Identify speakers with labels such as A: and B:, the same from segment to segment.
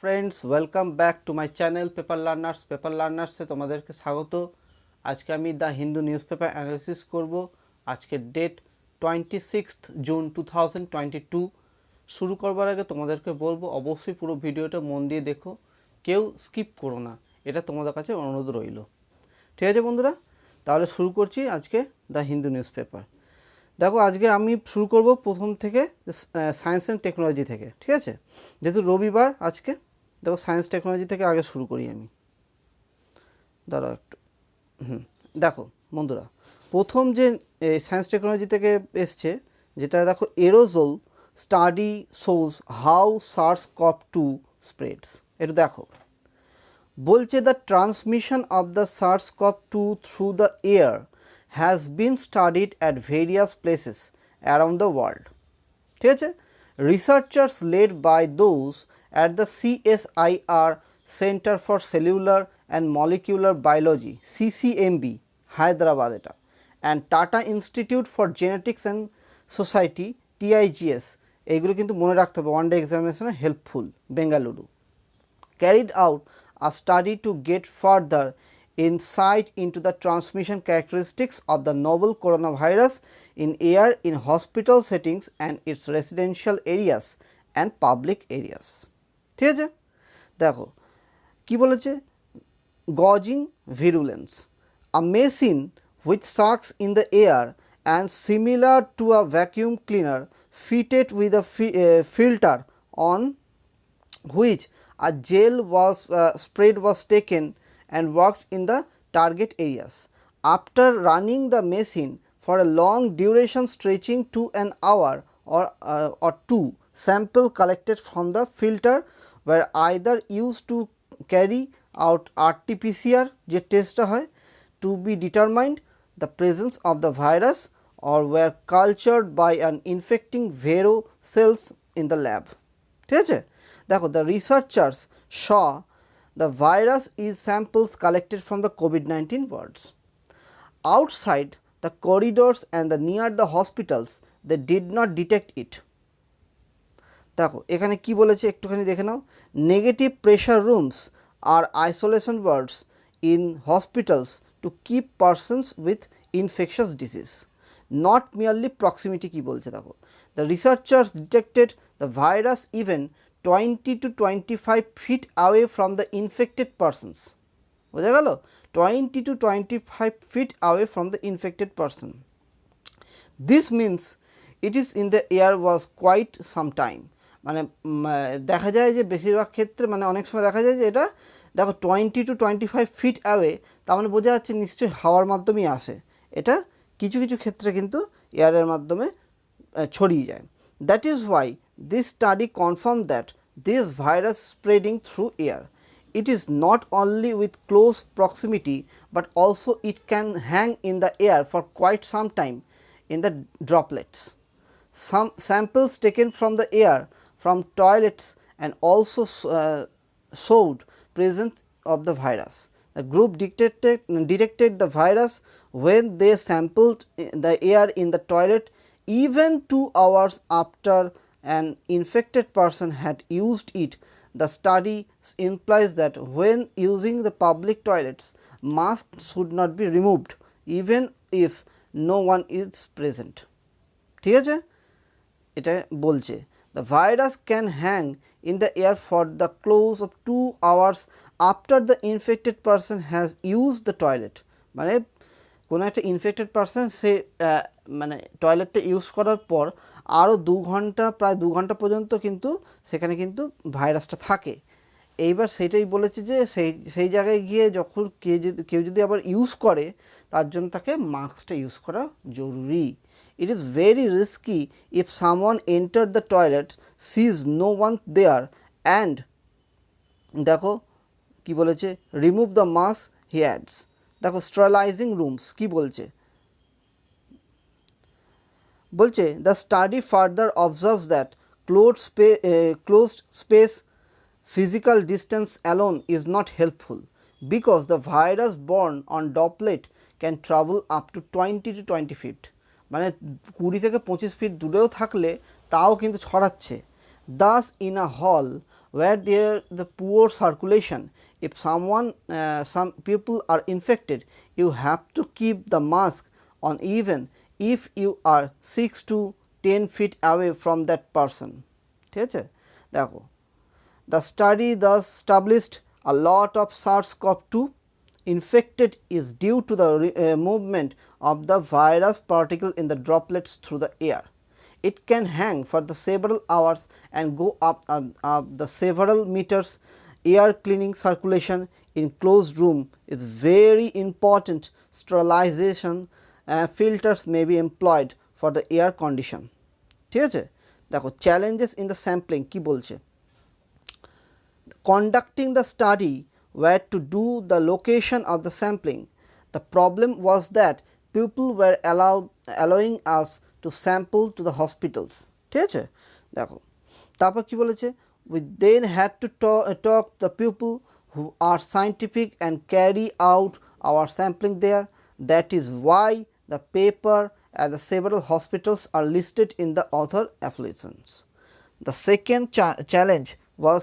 A: Friends welcome back to my channel paper learners से तुम्हादेरके स्वागत। आज के आमी the Hindu news paper analysis करब। आज के डेट 26 जून 2022। शुरू करबार आगे तुम्हादेरके बोलबो अवश्य पुरो भिडियोटा मन दिए देखो, केउ स्किप करो ना, एटा तुम्हादेर काछे अनुरोध रइल। ठीक आछे बंधुरा, ताहले शुरू करछि आज के द हिंदू न्यूज़ पेपर। देखो आज के आमी शुरू करब प्रथम थेके साइंस एंड टेक्नोलॉजी थेके। ठीक है, जेहेतु रविवार आज के देखो साइंस टेक्नोलॉजी थेके आगे शुरू करी आमी। दाঁড়াও একটু देखो बंधुरा प्रथम जे साइंस टेक्नोलॉजी थेके एসছে যেটা देखो aerosol study shows how SARS-CoV-2 spreads. এটা देखो बोलছে the transmission of the SARS-CoV-2 through the air has been studied at various places around the world. ঠিক আছে, researchers led by those at the CSIR Center for Cellular and Molecular Biology CCMB Hyderabad এটা and Tata Institute for Genetics and Society TIGS এইগুলো কিন্তু মনে রাখতে হবে, one day এক্সামিনেশনে helpful. Bengaluru carried out a study to get further insight into the transmission characteristics of the novel coronavirus in air in hospital settings and its residential areas and public areas. ঠিক আছে, দেখো কি বলেছে, gauging virulence, a machine which sucks in the air and similar to a vacuum cleaner fitted with a filter on which a gel was sprayed was taken and worked in the target areas. After running the machine for a long duration stretching to an hour or two, sample collected from the filter were either used to carry out RT-PCR যে টেস্টটা হয় to be determined the presence of the virus or were cultured by an infecting vero cells in the lab. ঠিক আছে, দেখো the researchers saw the virus is samples collected from the COVID-19 wards. Outside the corridors and near the hospitals they did not detect it. দেখো এখানে কি বলেছে একটুখানি দেখে নাও। নেগেটিভ প্রেশার রুমস আর isolation wards in hospitals to keep persons with infectious disease, not merely proximity. কি বলছে দেখো, the researchers detected the virus even 20 to 25 feet away from the infected persons. বোঝা গেল, 20 to 25 feet away from the infected person. This means it is in the air was quite some time. মানে দেখা যায় যে বেশিরভাগ ক্ষেত্রে মানে অনেক সময় দেখা যায় যে এটা দেখো 20 to 25 feet away, তার মানে বোঝা যাচ্ছে নিশ্চয়ই হাওয়ার মাধ্যমেই আসে। এটা কিছু কিছু ক্ষেত্রে কিন্তু এয়ারের মাধ্যমে ছড়িয়ে যায়। That is Y this study confirmed that this virus spreading through air. It is not only with close proximity but also it can hang in the air for quite some time in the droplets. Some samples taken from the air from toilets and also showed presence of the virus. The group detected the virus when they sampled the air in the toilet even 2 hours after an infected person had used it. The study implies that when using the public toilets, masks should not be removed even if no one is present. ঠিক আছে, এটা বলছে the virus can hang in the air for the close of 2 hours after the infected person has used the toilet. মানে কোনো একটা infected person সে মানে টয়লেটটা use করার পর আরও 2 ঘন্টা প্রায় 2 ঘন্টা পর্যন্ত কিন্তু সেখানে কিন্তু ভাইরাসটা থাকে। এইবার সেটাই বলেছে যে সেই জায়গায় গিয়ে যখন কেউ যদি আবার ইউজ করে তার জন্য তাকে মাস্কটা ইউজ করা জরুরি। It is very risky if someone enter the toilet sees no one there and দেখো কি বলেছে, remove the mask he adds. দেখো স্টেরিলাইজিং রুমস কি বলছে, বলছে the study further observes that closed space physical distance alone is not helpful because the virus borne on droplet can travel up to 20 to 20 feet. মানে 20 থেকে 25 fit দূরেও থাকলে তাও কিন্তু ছড়াচ্ছে। Thus, in a hall where there the poor circulation, if some people are infected, you have to keep the mask on even if you are 6 to 10 feet away from that person. ঠিক আছে, দেখো, the study thus established a lot of SARS-CoV-2 infected is due to the movement of the virus particle in the droplets through the air. It can hang for the several hours and go up the several meters. Air cleaning circulation in closed room is very important. Sterilization filters may be employed for the air condition. ঠিক আছে, দেখো challenges in the sampling কি বলছে, conducting the study where to do the location of the sampling. The problem was that people were allowing us to sample to the hospitals. ঠিক আছে, দেখো তারপর কি বলেছে, we then had to talk the people who are scientific and carry out our sampling there. That is why the paper and the several hospitals are listed in the author affiliations. The second challenge was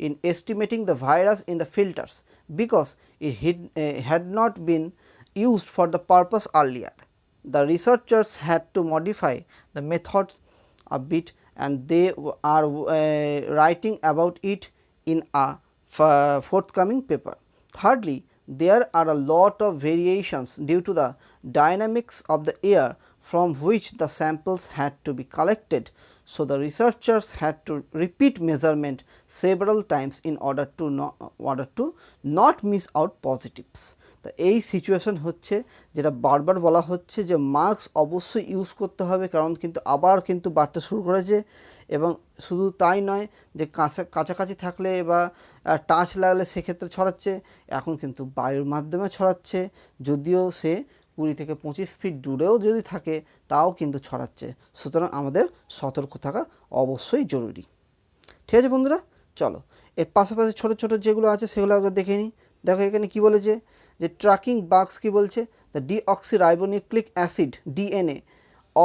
A: in estimating the virus in the filters because it had not been used for the purpose earlier. The researchers had to modify the methods a bit and they are writing about it in a forthcoming paper. Thirdly, there are a lot of variations due to the dynamics of the air from which the samples had to be collected. So, the researchers had to repeat measurement several times in order to not miss out positives. তো এই situation হচ্ছে যেটা বারবার বলা হচ্ছে যে mask অবশ্যই use করতে হবে, কারণ কিন্তু আবার কিন্তু বাড়তে শুরু করেছে এবং শুধু তাই নয় যে কাছাকাছি থাকলে বা টাচ লাগলে সেক্ষেত্রে ছড়াচ্ছে, এখন কিন্তু বায়ুর মাধ্যমে ছড়াচ্ছে, যদিও সে 20 থেকে 25 ফিট দূরেও যদি থাকে তাও কিন্তু ছড়াচ্ছে। সুতরাং আমাদের সতর্ক থাকা অবশ্যই জরুরি। ঠিক আছে বন্ধুরা, চলো এর পাশাপাশি ছোটো ছোটো যেগুলো আছে সেগুলো আগে দেখে নিই। দেখো এখানে কি বলেছে যে ট্র্যাকিং বাগস কি বলছে, the deoxyribonucleic acid DNA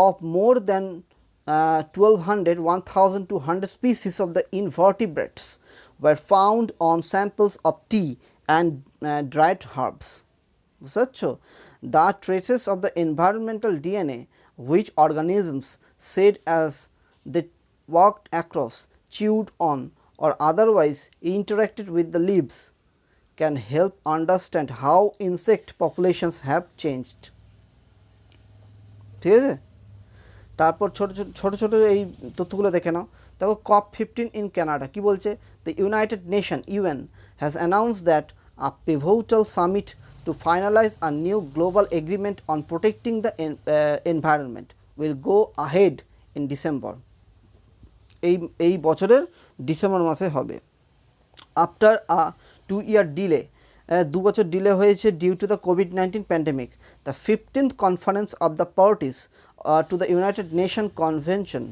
A: of more than 1200 species of the invertebrates were found on samples of tea and dried herbs. বুঝছো, the traces of the environmental DNA which organisms said as they walked across, chewed on or otherwise interacted with the leaves can help understand how insect populations have changed. ঠিক আছে, তারপর ছোট ছোট এই তথ্যগুলো দেখে নাও। তারপর COP15 in Canada কি বলছে, the United Nations UN has announced that a pivotal summit to finalize a new global agreement on protecting the environment will go ahead in December. এই বছরের ডিসেম্বর মাসে হবে। After a 2-year delay, 2 বছর delay হয়েছে due to the COVID-19 pandemic, the 15th conference of the parties to the United Nations Convention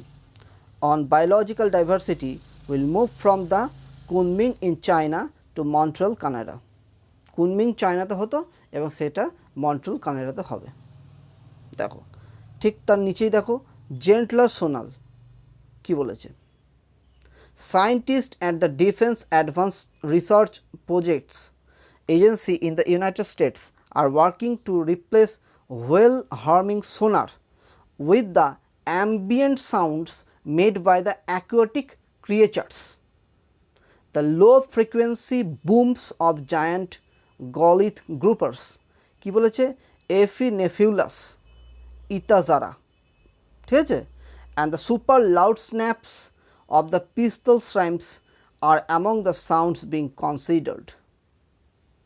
A: on Biological Diversity will move from the Kunming in China to Montreal, Canada. Kunming চায়নাতে হতো এবং সেটা Montreal কানাডাতে হবে। দেখো ঠিক তার নিচেই দেখো জেন্টলার সোনাল কি বলেছে, scientist at the defence advance research projects agency in the United states are working to replace whale harming sonar with the ambient sounds made by the aquatic creatures. The low frequency booms of giant goliath groupers কি বলেছে, Epinephelus itajara, ঠিক আছে, and the super loud snaps of the pistol shrimps আর among the sounds being considered.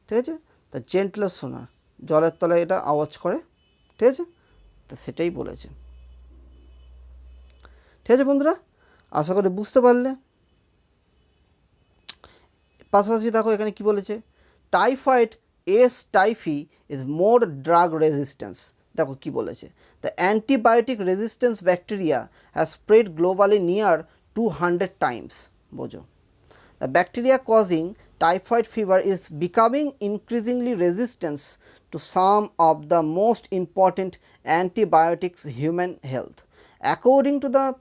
A: ঠিক আছে, the জেন্টলার সোনার জলের তলায় এটা আওয়াজ করে, ঠিক আছে, তো সেটাই বলেছে। ঠিক আছে বন্ধুরা, আশা করি বুঝতে পারলে। পাশাপাশি দেখো এখানে কি বলেছে, typhoid S typhi is more drug resistance. দেখো কি বলেছে, the antibiotic resistance bacteria has spread globally near 200 times. বোঝো, the bacteria causing typhoid fever is becoming increasingly resistant to some of the most important antibiotics human health, According to the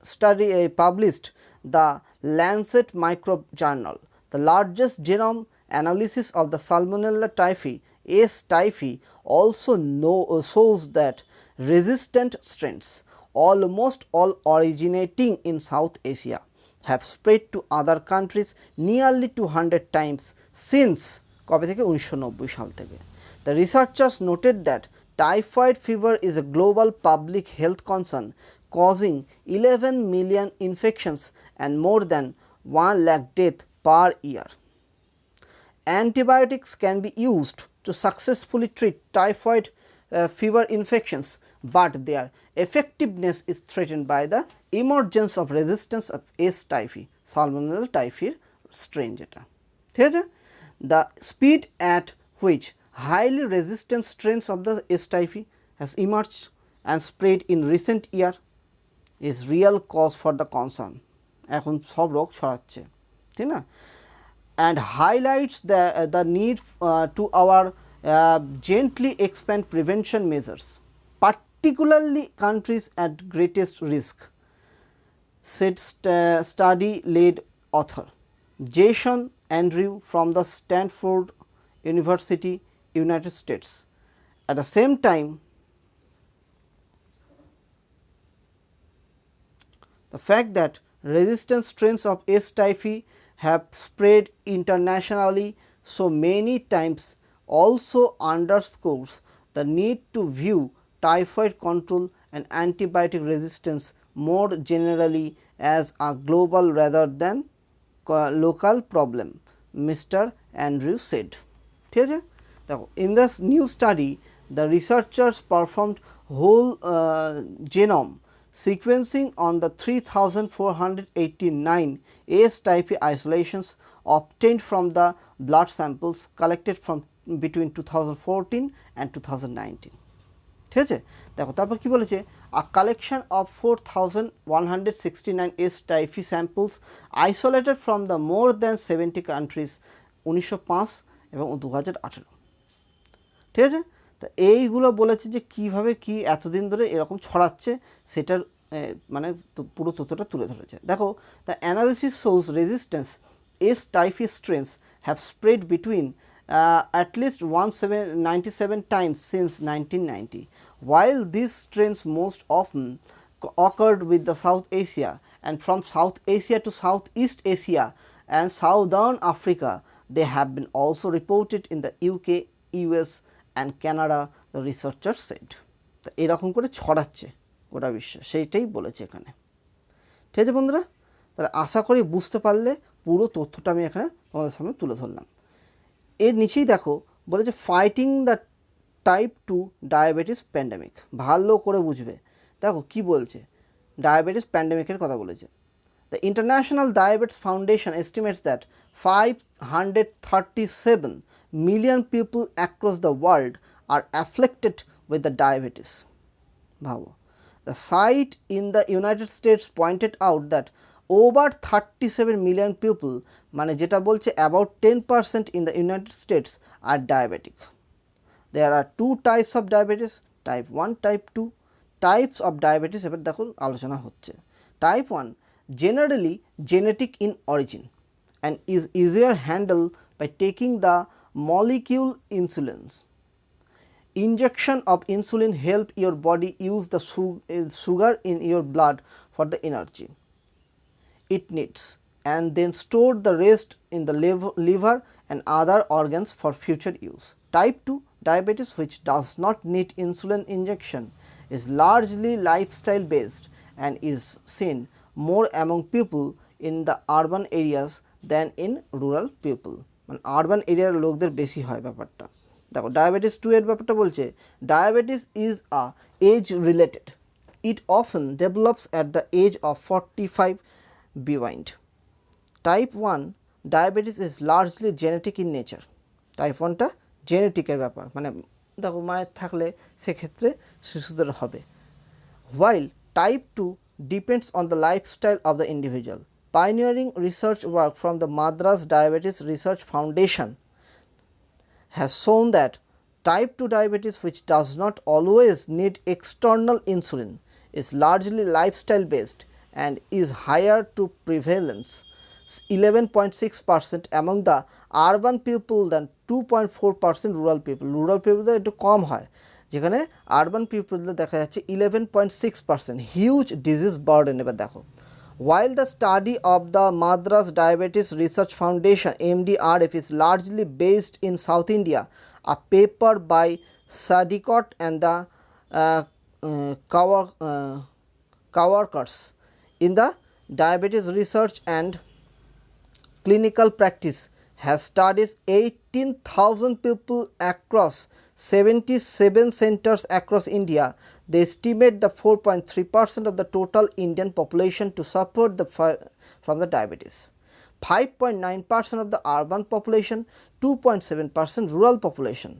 A: study published the Lancet Microbe Journal, the largest genome analysis of the Salmonella typhi S. typhi also shows that resistant strains, almost all originating in South Asia, have spread to other countries nearly 200 times since কবে থেকে 1990 সাল থেকে। The researchers noted that typhoid fever is a global public health concern, causing 11 million infections and more than 1 lakh deaths per year. Antibiotics can be used to successfully treat typhoid fever infections, but their effectiveness is threatened by the emergence of resistance of S. typhi, Salmonella typhi strain যেটা, ঠিক আছে। The speed at which highly resistant strains of the S. typhi has emerged and spread in recent year is real cause for the concern. এখন সব রোগ ছড়াচ্ছে, ঠিক না, and highlights the need to our gently expand prevention measures, particularly countries at greatest risk, said study-led author Jason Andrew from the Stanford University, United States. At the same time, the fact that resistant strains of S. typhi have spread internationally so many times also underscores the need to view typhoid control and antibiotic resistance more generally as a global rather than local problem, Mr. Andrew said. ঠিক আছে, দেখো, in this new study the researchers performed whole genome sequencing on the 3,489 S. typhi isolations obtained from the blood samples collected from between 2014 and 2019. ঠিক আছে, দেখো তারপর কি বলেছে, a collection of 4,169 S. typhi samples isolated from the more than 70 countries 1905 এবং 2018, ঠিক আছে। তো এইগুলো বলেছে যে কীভাবে কি এতদিন ধরে এরকম ছড়াচ্ছে সেটার মানে পুরো তথ্যটা তুলে ধরেছে। দেখো, the analysis shows resistance S. typhi strains have spread between at least 197 times since 1990. While these strains most often occurred with the South Asia and from South Asia to Southeast Asia and Southern Africa, they have been also reported in the UK, US and Canada, the researchers said. তো এরকম করে ছড়াচ্ছে গোটা বিশ্ব, সেইটাই বলেছে এখানে, ঠিক আছে বন্ধুরা। তাহলে আশা করি বুঝতে পারলে, পুরো তথ্যটা আমি এখানে তোমাদের সামনে তুলে ধরলাম। এর নিচেই দেখো বলেছে fighting the type 2 diabetes pandemic, ভালো করে বুঝবে। দেখো কি বলছে, ডায়াবেটিস প্যান্ডেমিকের কথা বলেছে। The international diabetes foundation estimates that 537 million people across the world are afflicted with the diabetes. ভাবো, the site in the United States pointed out that over 37 million people, মানে যেটা বলছে about 10% in the United States are diabetic. There are two types of diabetes, type 1, type 2. Types of diabetes এবার দেখো আলোচনা হচ্ছে। Type 1 generally genetic in origin and is easier handled by taking the molecule insulin. Injection of insulin help your body use the sugar in your blood for the energy it needs and then store the rest in the liver and other organs for future use. Type 2 diabetes, which does not need insulin injection, is largely lifestyle based and is seen more among people in the urban areas than in rural people. মানে urban এরিয়ার লোকদের বেশি হয় ব্যাপারটা। দেখো diabetes 2 এর ব্যাপারটা বলছে, diabetes is a age related, it often develops at the age of 45 behind. Type 1 diabetes is largely genetic in nature. Type 1টা জেনেটিকের ব্যাপার, মানে দেখো মায়ের থাকলে সেক্ষেত্রে শিশুদের হবে। While type 2 depends on the lifestyle of the individual. Pioneering research work from the Madras Diabetes Research Foundation has shown that type 2 diabetes, which does not always need external insulin, is largely lifestyle based and is higher to prevalence 11.6% among the urban people than 2.4% rural people. Rural people একটু কম হয়, যেখানে urban পিপলদের দেখা যাচ্ছে 11.6%. Huge disease burden. এবার দেখো, while the study of the Madras Diabetes Research Foundation MDRF is largely based in South India, a paper by Sadikot and the co-workers in the diabetes research and clinical practice has studied 18,000 people across 77 centers across India. They estimate the 4.3% of the total Indian population to suffer from the diabetes, 5.9% of the urban population, 2.7% rural population.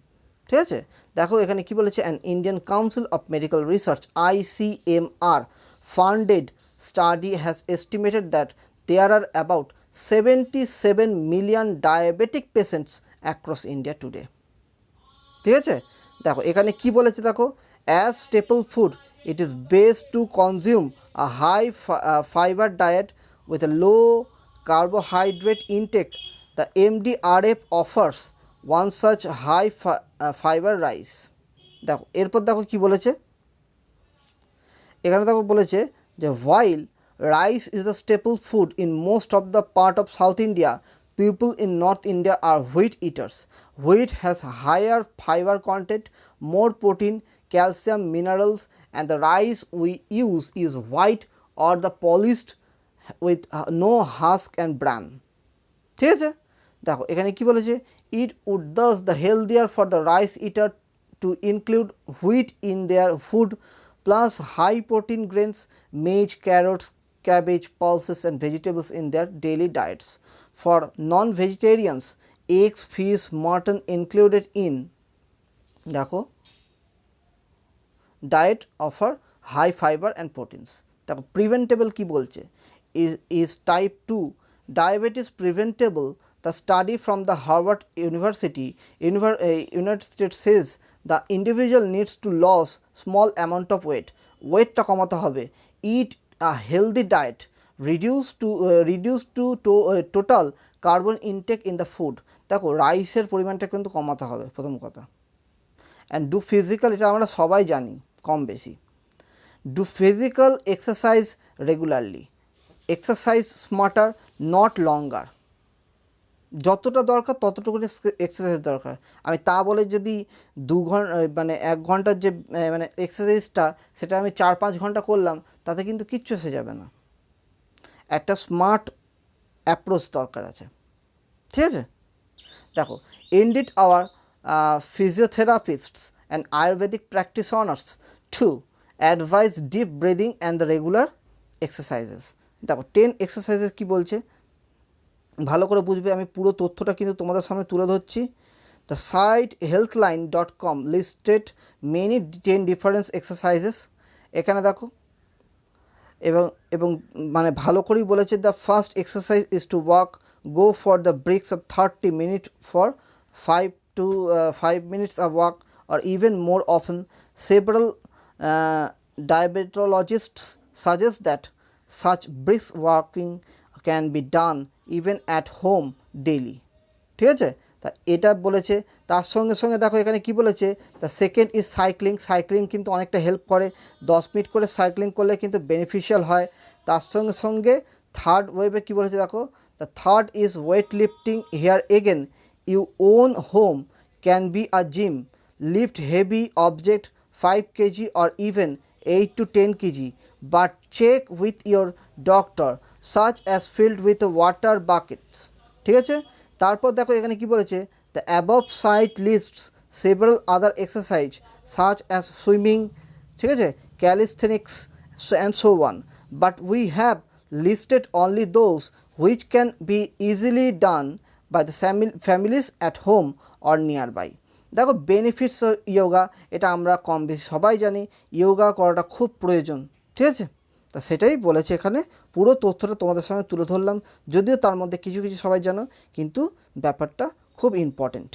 A: ঠিক আছে, দেখো এখানে কি বলেছে, an Indian Council of Medical Research ICMR funded study has estimated that there are about 77 million diabetic patients across India today. ঠিক আছে, দেখো এখানে কি বলেছে, দেখো as staple food it is best to consume a high fiber diet with a low carbohydrate intake. The MDRF offers one such high fiber rice. দেখো এরপর দেখো কি বলেছে, এখানে দেখো বলেছে যে while rice is the staple food in most of the part of South India, people in North India are wheat eaters. Wheat has higher fiber content, more protein, calcium, minerals, and the rice we use is white or the polished with no husk and bran. ঠিক আছে, দেখো এখানে কি বলেছে, it would thus the healthier for the rice eater to include wheat in their food plus high protein grains, maize, carrots, cabbage, pulses and vegetables in their daily diets. For non-vegetarians, eggs, fish, mutton included in দেখো diet offer high fiber and proteins. দেখো preventable কি বলছে, is type 2 diabetes preventable. The study from the Harvard University United States says the individual needs to lose small amount of weight. ওয়েটটা কমাতে হবে, eat a healthy diet, reduce to total carbon intake in the food. দেখো রাইসের পরিমাণটা কিন্তু কমাতে হবে প্রথম কথা, and do physical, এটা আমরা সবাই জানি কম বেশি, do physical exercise regularly, exercise smarter not longer. যতটা দরকার ততটুকু এক্সারসাইজ দরকার। আমি তা বলে যদি 2 ঘন্টা মানে 1 ঘন্টার যে মানে এক্সারসাইজটা সেটা আমি 4-5 ঘন্টা করলাম, তাতে কিন্তু কিচ্ছু এসে যাবে না। একটা স্মার্ট অ্যাপ্রোচ দরকার আছে, ঠিক আছে। দেখো indeed our physiotherapists and Ayurvedic practitioners to advise deep breathing and the regular exercises. দেখো 10 এক্সারসাইজেস কি বলছে ভালো করে বুঝবে, আমি পুরো তথ্যটা কিন্তু তোমাদের সামনে তুলে ধরছি। The site healthline.com listed many 10 different exercises. এখানে দেখো এবং মানে ভালো করেই বলেছে, the first exercise is to walk, go for the breaks of 30 minutes for 5 minutes of walk or even more often. Several diabetologists suggest that such brisk walking can be done even at home daily. ঠিক আছে, তা এটা বলেছে। তার সঙ্গে সঙ্গে দেখো এখানে কি বলেছে, দ্য সেকেন্ড ইজ সাইক্লিং কিন্তু অনেকটা হেল্প করে, 10 মিনিট করে সাইক্লিং করলে কিন্তু বেনিফিশিয়াল হয়। তার সঙ্গে সঙ্গে থার্ড ওয়েবে কি বলেছে দেখো, the third is weight lifting. Here again you own home can be a gym, lift heavy object 5 kg or even 8 to 10 kg, but check with your doctor such as filled with water buckets. ঠিক আছে, তারপর দেখো এখানে কি বলেছে, the above site lists several other exercise such as swimming, ঠিক আছে, calisthenics and so on, but we have listed only those which can be easily done by the families at home or nearby. দেখো benefits yoga এটা আমরা কম বেশি সবাই জানি, যোগা করাটা খুব প্রয়োজন, ঠিক আছে। তা সেটাই বলেছে এখানে, পুরো তথ্যটা তোমাদের সামনে তুলে ধরলাম, যদিও তার মধ্যে কিছু কিছু সবাই জানো, কিন্তু ব্যাপারটা খুব ইম্পর্টেন্ট।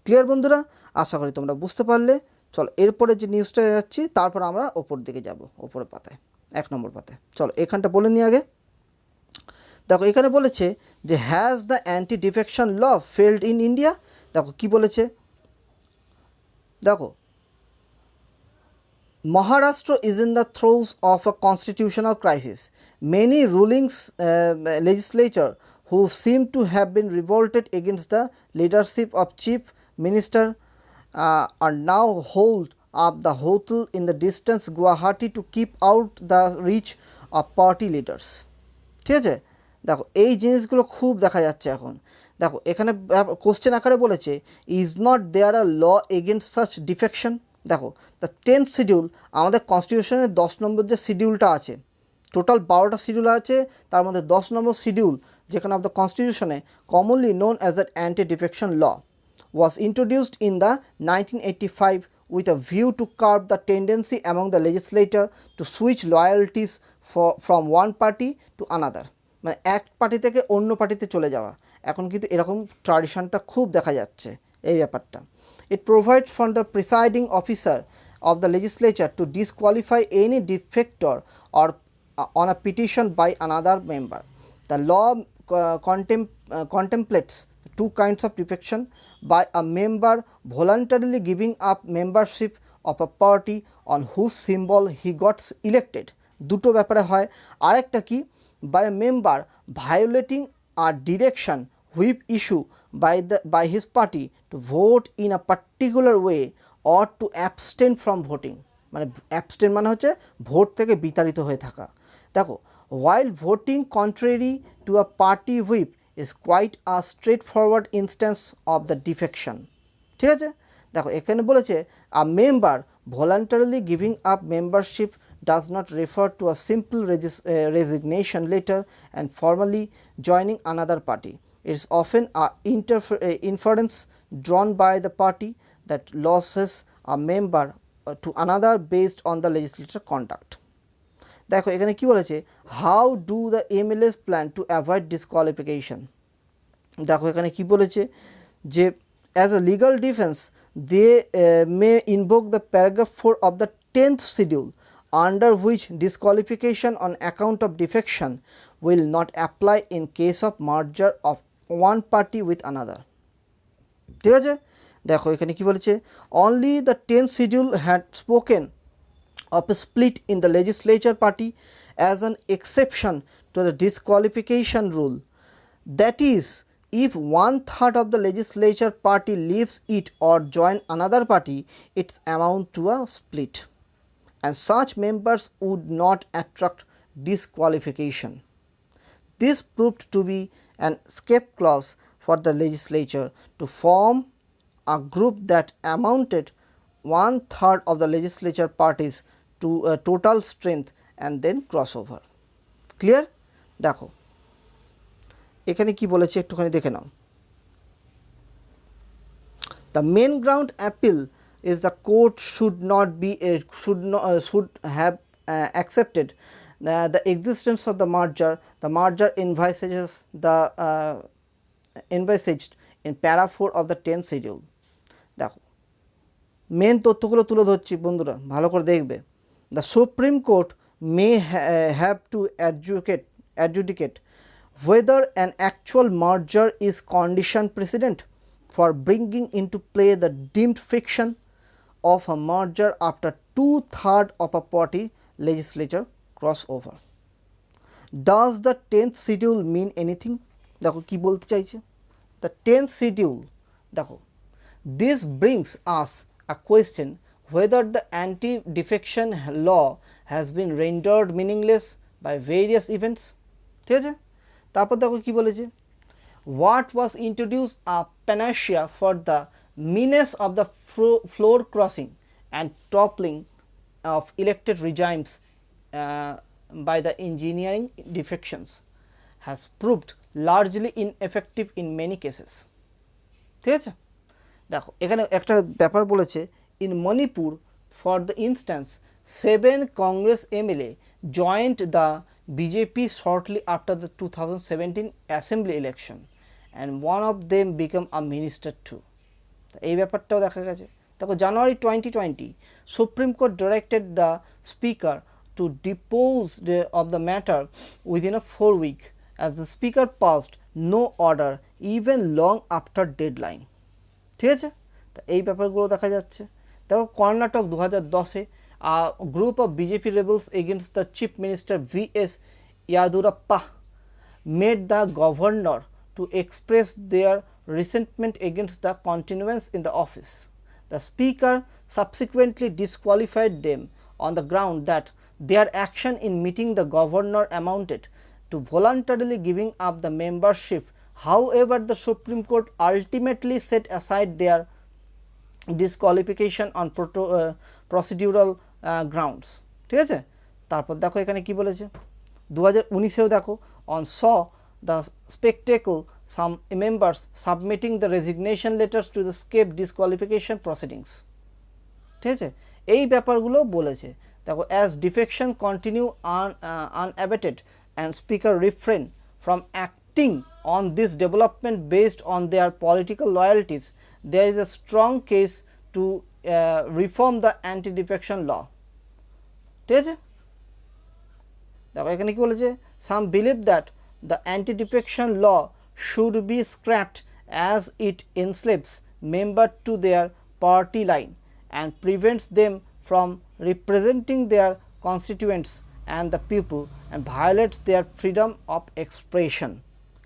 A: ক্লিয়ার বন্ধুরা? আশা করি তোমরা বুঝতে পারলে। চলো এরপরে যে নিউজটা যাচ্ছি, তারপর আমরা ওপর দিকে যাব, ওপরের পাতায়।
B: এক নম্বর পাতে। চলো এখানটা বলে নিই আগে। দেখো এখানে বলেছে যে has the anti defection law failed in India. দেখো কি বলেছে, দেখো Maharashtra is in the throes of a constitutional crisis. Many rulings legislature who seem to have been revolted against the leadership of Chief Minister are now hold up the hotel in the distance Guwahati to keep out the reach of party leaders. ঠিক আছে, দেখো এই জিনিসগুলো খুব দেখা যাচ্ছে এখন। দেখো এখানে কোশ্চেন আকারে বলেছে is not there a law against such defection. দেখো দ্য 10th শিডিউল আমাদের কনস্টিটিউশনের 10 নম্বর যে শিডিউলটা আছে, টোটাল 12টা শিডিউল আছে, তার মধ্যে 10 নম্বর শিডিউল যেখানে অফ দ্য কনস্টিটিউশনে commonly known as the anti defection law was introduced in the 1985 with a view to curb the tendency among the legislator to switch loyalties from one party to another, মানে এক party থেকে অন্য পার্টিতে চলে যাওয়া। এখন কিন্তু এরকম ট্র্যাডিশনটা খুব দেখা যাচ্ছে এই ব্যাপারটা। It provides for the presiding officer of the legislature to disqualify any defector or on a petition by another member. The law contemplates two kinds of defection: by a member voluntarily giving up membership of a party on whose symbol he got elected, দুটো ব্যাপারে হয়। আরেকটা কি, by a member violating a direction whip issue by his party to vote in a particular way or to abstain from voting, মানে abstain মানে হচ্ছে vote থেকে বিতাড়িত হয়ে থাকা। দেখো while voting contrary to a party whip is quite a straightforward instance of the defection, ঠিক আছে। দেখো এখানে বলেছে a member voluntarily giving up membership does not refer to a simple resignation letter and formally joining another party. It is often an inference drawn by the party that loses a member to another based on the legislature conduct. দেখো এখানে কি বলেছে, how do the MLAs plan to avoid disqualification. দেখো এখানে কি বলেছে যে as a legal defence they may invoke the paragraph 4 of the 10th schedule under which disqualification on account of defection will not apply in case of merger of one party with another, ঠিক আছে। দেখো এখানে কি বলেছে, only the 10th schedule had spoken of a split in the legislature party as an exception to the disqualification rule, that is if 1/3 of the legislature party leaves it or join another party, it's amount to a split, and such members would not attract disqualification. This proved to be an escape clause for the legislature to form a group that amounted 1/3 of the legislature parties to a total strength and then crossover. Clear? দেখো এখানে কি বলেছে একটুখানি দেখে নাও। The main ground appeal is the court should have accepted the existence of the merger. The merger envisaged in para 4 of the 10th schedule. দেখো main তথ্যগুলো তুলে ধরছি বন্ধুরা, ভালো করে দেখবে। The Supreme Court may have to adjudicate whether an actual merger is condition precedent for bringing into play the deemed fiction of a merger after 2/3 of a party legislature crossover. Does the 10th schedule mean anything? দেখো কি বলতে চাইছে the 10th schedule। দেখো this brings us a question whether the anti-defection law has been rendered meaningless by various events, ঠিক আছে। তারপর দেখো কি বলেছে, what was introduced a panacea for the menace of the floor crossing and toppling of elected regimes by the engineering defections has proved largely ineffective in many cases, ঠিক আছে। দেখো এখানে একটা ব্যাপার বলেছে, in Manipur for the instance 7 Congress MLA joined the BJP shortly after the 2017 assembly election and one of them became a minister too. এই ব্যাপারটাও দেখা গেছে। দেখো জানুয়ারি 2020 Supreme Court directed the Speaker to depose of the matter within a 4 week as the speaker passed no order even long after deadline. ঠিক আছে, তো এই ব্যাপারগুলো দেখা যাচ্ছে। দেখো কর্ণাটক 2010-এ group of BJP rebels against the chief minister VS Yeddyurappa made the governor to express their resentment against the continuance in the office. The speaker subsequently disqualified them on the ground that their action in meeting the governor amounted to voluntarily giving up the membership. However, the Supreme Court ultimately set aside their disqualification on procedural grounds. ঠিক আছে, তারপর দেখো এখানে কি বলেছে 2019-এও দেখো on saw the spectacle some members submitting the resignation letters to the escape disqualification proceedings. ঠিক আছে, এই ব্যাপারগুলো বলেছে। দেখো as defection continue unabated and speaker refrain from acting on this development based on their political loyalties, there is a strong case to reform the anti-defection law. ঠিক আছে, দেখো এখানে কি বলেছে some believe that the anti-defection law should be scrapped as it enslaves members to their party line and prevents them from representing their constituents and the people and violates their freedom of expression.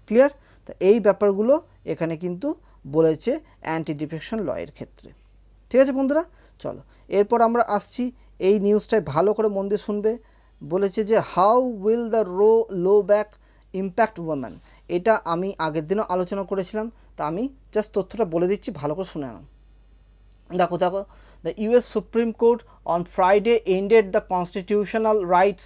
B: Clear, তো এই ব্যাপারগুলো এখানে কিন্তু বলেছে anti defection ল এর ক্ষেত্রে। ঠিক আছে বন্ধুরা, চলো এরপর আমরা আসছি এই নিউজটাই ভালো করে মন দিয়ে শুনবে। বলেছে যে how will the low back impact women, এটা আমি আগের দিনও আলোচনা করেছিলাম, তা আমি জাস্ট তথ্যটা বলে দিচ্ছি, ভালো করে শুনে নাও। দেখো the US Supreme Court on Friday ended the constitutional rights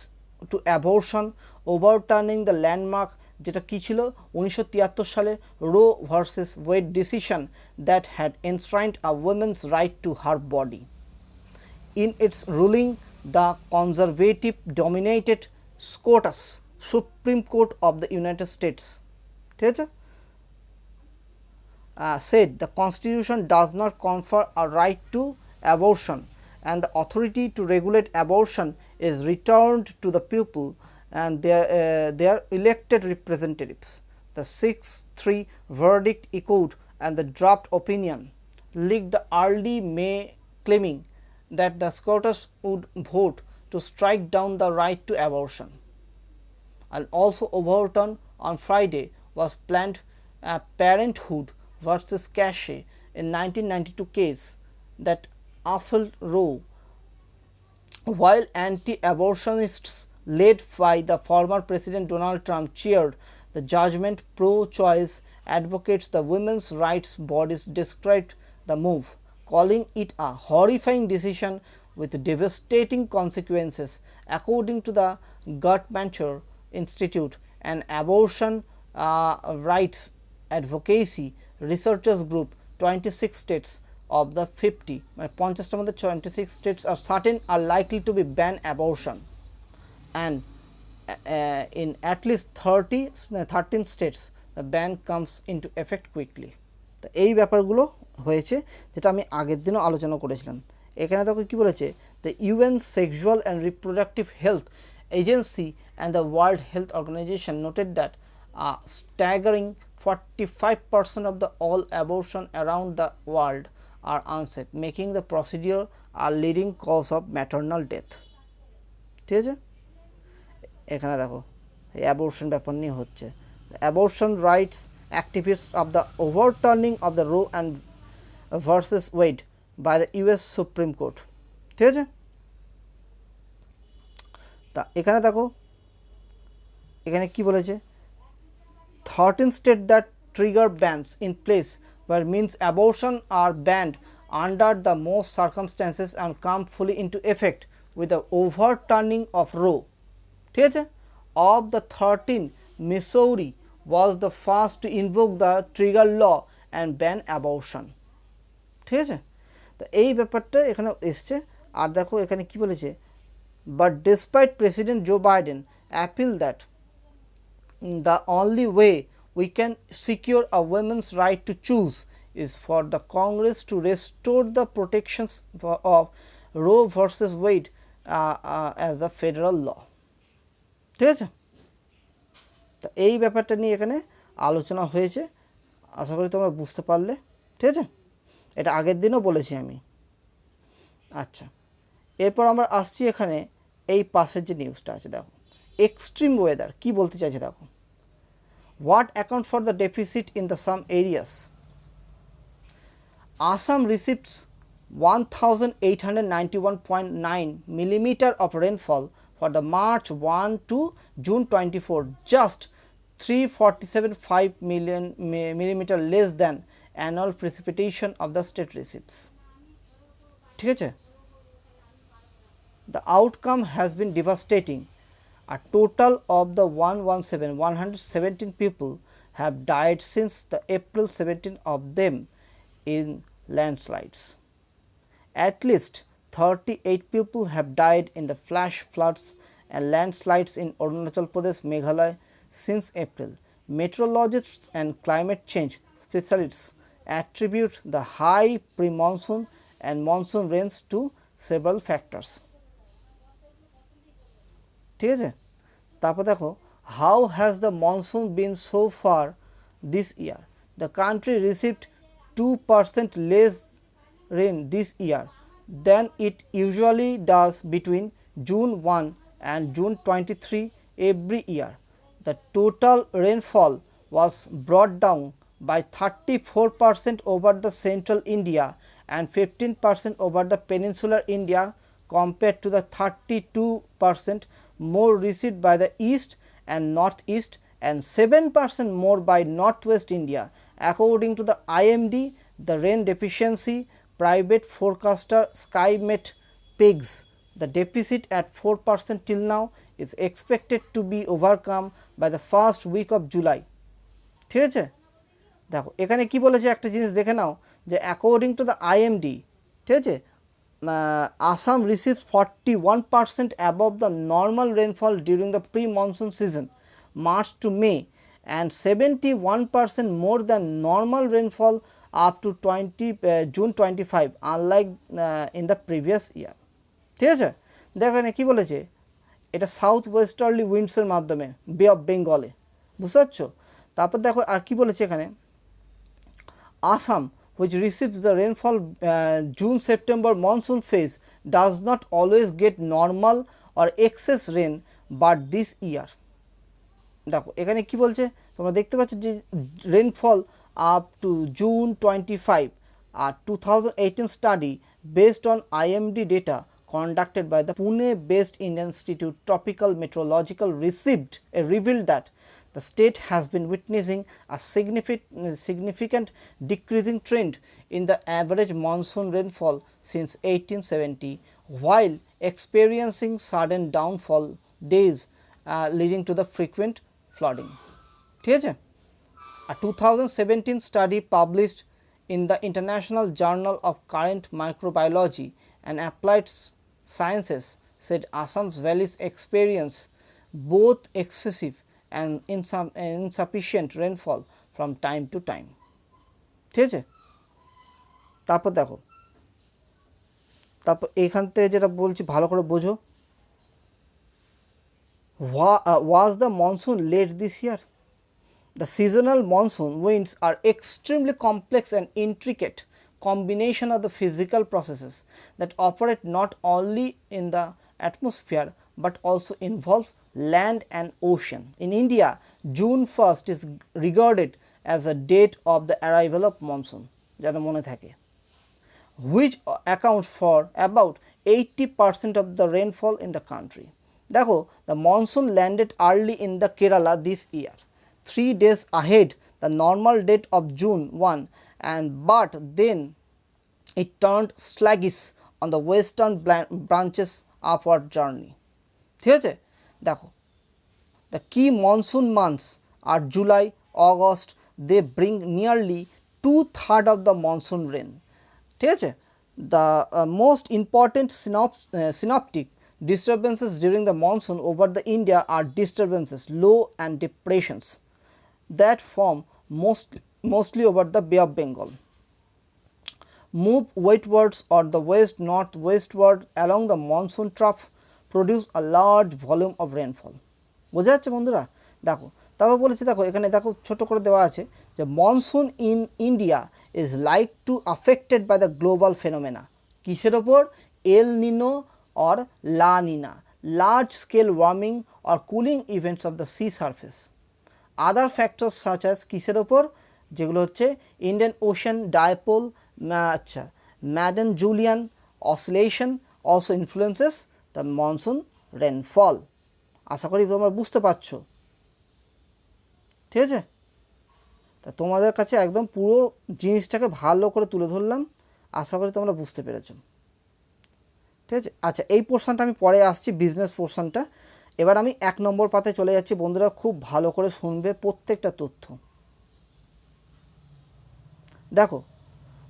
B: to abortion, overturning the landmark যেটা কি ছিল 1973 সালের Roe versus Wade decision that had enshrined a woman's right to her body. In its ruling, the conservative dominated SCOTUS Supreme Court of the United States ঠিক আছে said the constitution does not confer a right to abortion and the authority to regulate abortion is returned to the people and their elected representatives. The 6-3 verdict echoed and the draft opinion leaked the early May, claiming that the SCOTUS would vote to strike down the right to abortion. And also overturned on Friday was Planned Parenthood versus Casey in 1992 case that upheld Roe, while anti-abortionists led by the former President Donald Trump cheered the judgment. Pro-choice advocates the women's rights bodies described the move, calling it a horrifying decision with devastating consequences. According to the Guttmacher Institute, an abortion rights advocacy researchers group, 26 states of the 50, 50টার মধ্যে 26 states are certain are likely to be ban abortion, and in at least 13 states the ban comes into effect quickly. তো এই ব্যাপারগুলো হয়েছে যেটা আমি আগের দিনও আলোচনা করেছিলাম। এখানে দেখো কি বলেছে, the UN Sexual and Reproductive Health Agency and the World Health Organization noted that a staggering 45% of the all abortion around the world are unsafe, making the procedure a leading cause of maternal death. ঠিক আছে, এখানে দেখো এই abortion ব্যাপার নিয়ে হচ্ছে। Abortion rights activists of the overturning of the Roe and versus Wade by the US Supreme Court. ঠিক আছে, তা এখানে দেখো এখানে কি বলেছে, 13 states that trigger bans in place where means abortion are banned under the most circumstances and come fully into effect with the overturning of Roe. ঠিক আছে, of the 13, Missouri was the first to invoke the trigger law and ban abortion. ঠিক আছে, তো এই ব্যাপারটা এখানে এসছে। আর দেখো এখানে কি বলেছে, but despite President Joe Biden appeal that the only way we can secure a woman's right to choose is for the Congress to restore the protections of Roe versus Wade as a federal law. ঠিক আছে, তো এই ব্যাপারটা নিয়ে এখানে আলোচনা হয়েছে, আশা করি তোমরা বুঝতে পারলে। ঠিক আছে, এটা আগের দিনও বলেছি আমি। আচ্ছা, এরপর আমরা আসছি এখানে এই পাশের যে নিউজটা আছে, দেখো এক্সট্রিম ওয়েদার কী বলতে চাইছে দেখো। What account for the deficit in the some areas? Assam receives 1891.9 millimeter of rainfall for the March 1 to June 24, just 347.5 millimeter less than annual precipitation of the state receives. ঠিক আছে, the outcome has been devastating. A total of the 117 people have died since the April 17 of them in landslides. At least 38 people have died in the flash floods and landslides in Arunachal Pradesh, Meghalaya since April. Meteorologists and climate change specialists attribute the high pre-monsoon and monsoon rains to several factors. ঠিক আছে, তারপর দেখো, how has the monsoon been so far this year? The country received 2% less rain this year than it usually does between June 1 and June 23 every year. The total rainfall was brought down by 34% over the central India and 15% over the peninsular India compared to the 32% more received by the east and northeast and 7% more by northwest India. According to the IMD, the rain deficiency private forecaster SkyMet pegs the deficit at 4% till now is expected to be overcome by the first week of July. ঠিক আছে, দেখো এখানে কি বলেছে একটা জিনিস দেখে নাও, যে অ্যাকর্ডিং টু দ্য IMD, ঠিক আছে, Assam receives 41% above the normal rainfall during the pre-monsoon season, March to May, and 71% more than normal rainfall up to June 25, unlike in the previous year. ঠিক আছে, দেখো এখানে কী বলেছে, এটা সাউথ ওয়েস্টার্লি উইন্ডসের মাধ্যমে বে অফ বেঙ্গলে, বুঝতে পারছো। তারপর দেখো আর কি বলেছে এখানে, Assam, which receives the rainfall June-September monsoon phase, does not always get normal or excess rain, but this year. দেখো এখানে কি বলছে, তোমরা দেখতে পাচ্ছ যে রেনফল আপ টু জুন 25, আর 2018 study based on IMD data conducted by the Pune-based Indian Institute Tropical Meteorological revealed that the state has been witnessing a significant decreasing trend in the average monsoon rainfall since 1870, while experiencing sudden downfall days leading to the frequent flooding. ঠিক আছে, a 2017 study published in the International Journal of Current Microbiology and Applied Sciences said Assam's valleys experience both excessive and insufficient rainfall from time to time. ঠিক আছে, তারপর দেখো, তারপর এখান থেকে যেটা বলছি ভালো করে বোঝো, was the monsoon late this year? The seasonal monsoon winds are extremely complex and intricate combination of the physical processes that operate not only in the atmosphere but also involve land and ocean. In India, June 1st is regarded as a date of the arrival of monsoon, যেটা মনে থাকে, which accounts for about 80% of the rainfall in the country. দেখো, the monsoon landed early in the Kerala this year, 3 days ahead the normal date of June 1, but then it turned sluggish on the western branches upward journey. ঠিক আছে, দেখো the key monsoon months are July, August. They bring nearly 2/3 of the monsoon rain. ঠিক আছে, the most important synoptic disturbances during the monsoon over the India are disturbances, low and depressions that form mostly over the Bay of Bengal, move westwards or the west northwestward along the monsoon trough produce a large volume of rainfall. বোঝা যাচ্ছে বন্ধুরা? দেখো তারপর বলেছে, দেখো এখানে দেখো ছোট করে দেওয়া আছে যে monsoon in India is like to affected by the global phenomena. কিসের ওপর? El Nino or La Nina, large scale warming or cooling events of the sea surface. Other factors such as কিসের ওপর? যেগুলো হচ্ছে ইন্ডিয়ান ওশান ডাইপোল, আচ্ছা Madden Julian oscillation also influences the monsoon rainfall. আশা করি তোমরা বুঝতে পারছো, ঠিক আছে? তা তোমাদের কাছে একদম পুরো জিনিসটাকে ভালো করে তুলে ধরলাম, আশা করি তোমরা বুঝতে পেরেছো, ঠিক আছে? আচ্ছা এই পোর্শনটা আমি পরে আসছি, বিজনেস পোর্শনটা। এবার আমি 1 নম্বর পাতে চলে যাচ্ছি। বন্ধুরা খুব ভালো করে শুনবে প্রত্যেকটা তথ্য। দেখো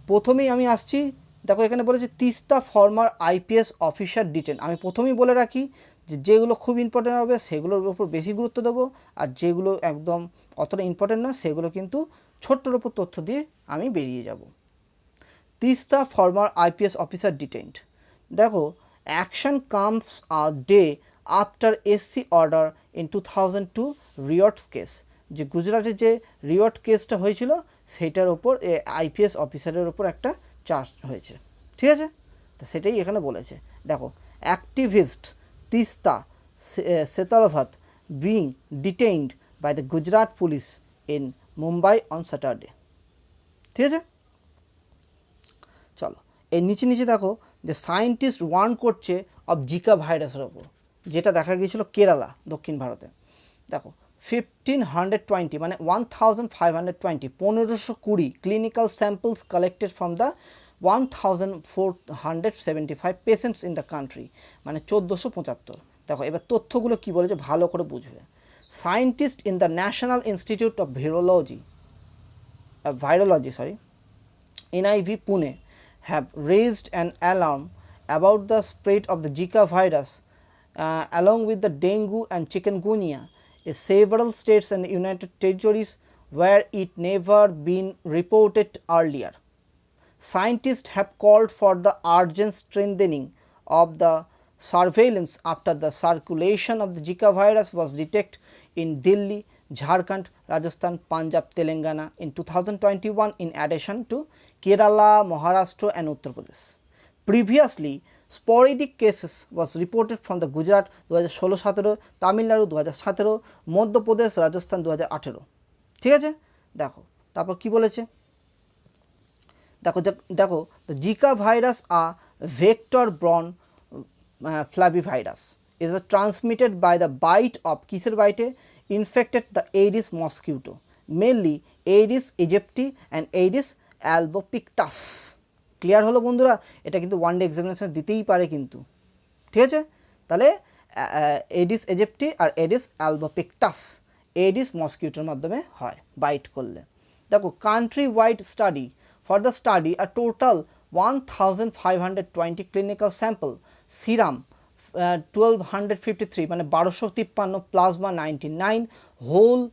B: প্রথমেই আমি আসছি, দেখো এখানে বলেছে Teesta former IPS officer detain. আমি প্রথমেই বলে রাখি যে যেগুলো খুব ইম্পর্টেন্ট হবে সেগুলোর উপর বেশি গুরুত্ব দেবো, আর যেগুলো একদম অতটা ইম্পর্টেন্ট না সেগুলো কিন্তু ছোট্টর উপর তথ্য দিয়ে আমি বেরিয়ে যাব। Teesta former IPS officer detained. দেখো action comes a day after SC order in 2002 riots case. যে গুজরাটের যে রিয়ট কেসটা হয়েছিল সেইটার ওপর আইপিএস অফিসারের ওপর একটা চার্জ হয়েছে, ঠিক আছে? তো সেটাই এখানে বলেছে। দেখো activist Teesta Setalvad being detained by the Gujarat police in Mumbai on Saturday, ঠিক আছে? চলো এর নিচে নিচে দেখো যে সায়েন্টিস্ট ওয়ার্ন করছে অফ জিকা ভাইরাসের ওপর, যেটা দেখা গিয়েছিল কেরালা, দক্ষিণ ভারতে। দেখো 1520 মানে 1520 1520 clinical samples collected from the 1475 patients in the country, মানে 1475। দেখো এবার তথ্যগুলো কী বলেছে ভালো করে বুঝবে। Scientist in the national institute of virology NIV Pune have raised an alarm about the spread of the Zika virus along with the dengue and chikungunya in several states and the United Territories where it never been reported earlier. Scientists have called for the urgent strengthening of the surveillance after the circulation of the Zika virus was detected in Delhi, Jharkhand, Rajasthan, Punjab, Telangana in 2021 in addition to Kerala, Maharashtra and Uttar Pradesh. Previously, sporadic cases was reported from the Gujarat 2016-17, Tamil Nadu 2017, Madhya Pradesh, Rajasthan 2018, ঠিক আছে? দেখো তারপর কি বলেছে, দেখো the Zika virus a vector borne flavivirus is transmitted by the bite of কিসের বাইটে? infected the Aedes mosquito, mainly Aedes aegypti and Aedes albopictus. Clear হলো বন্ধুরা? এটা কিন্তু ওয়ান ডে এক্সামিনেশন দিতেই পারে কিন্তু, ঠিক আছে? তাহলে Aedes aegypti আর Aedes albopictus Aedes মসকিউটোর মাধ্যমে হয় বাইট করলে। দেখো country wide study, for the study a total 1520 clinical sample, serum 1253 মানে 1253, plasma 99, whole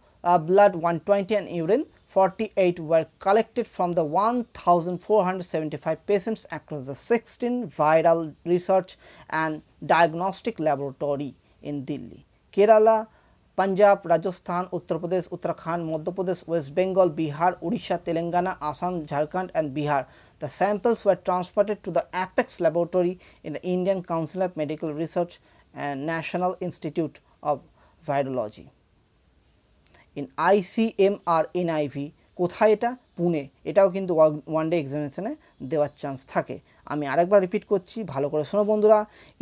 B: blood 120 and urine 48 were collected from the 1475 patients across the 16 viral research and diagnostic laboratory in Delhi, Kerala, Punjab, Rajasthan, Uttar Pradesh, Uttarakhand, Madhya Pradesh, West Bengal, Bihar, Odisha, Telangana, Assam, Jharkhand and Bihar. The samples were transported to the Apex laboratory in the Indian Council of Medical Research and National Institute of Virology. In ICMR NIV, কোথায় এটা? পুনে। এটাও কিন্তু one day এক্সামিনেশনে দেওয়ার chance থাকে। আমি আরেকবার repeat করছি, ভালো করে শোনো বন্ধুরা।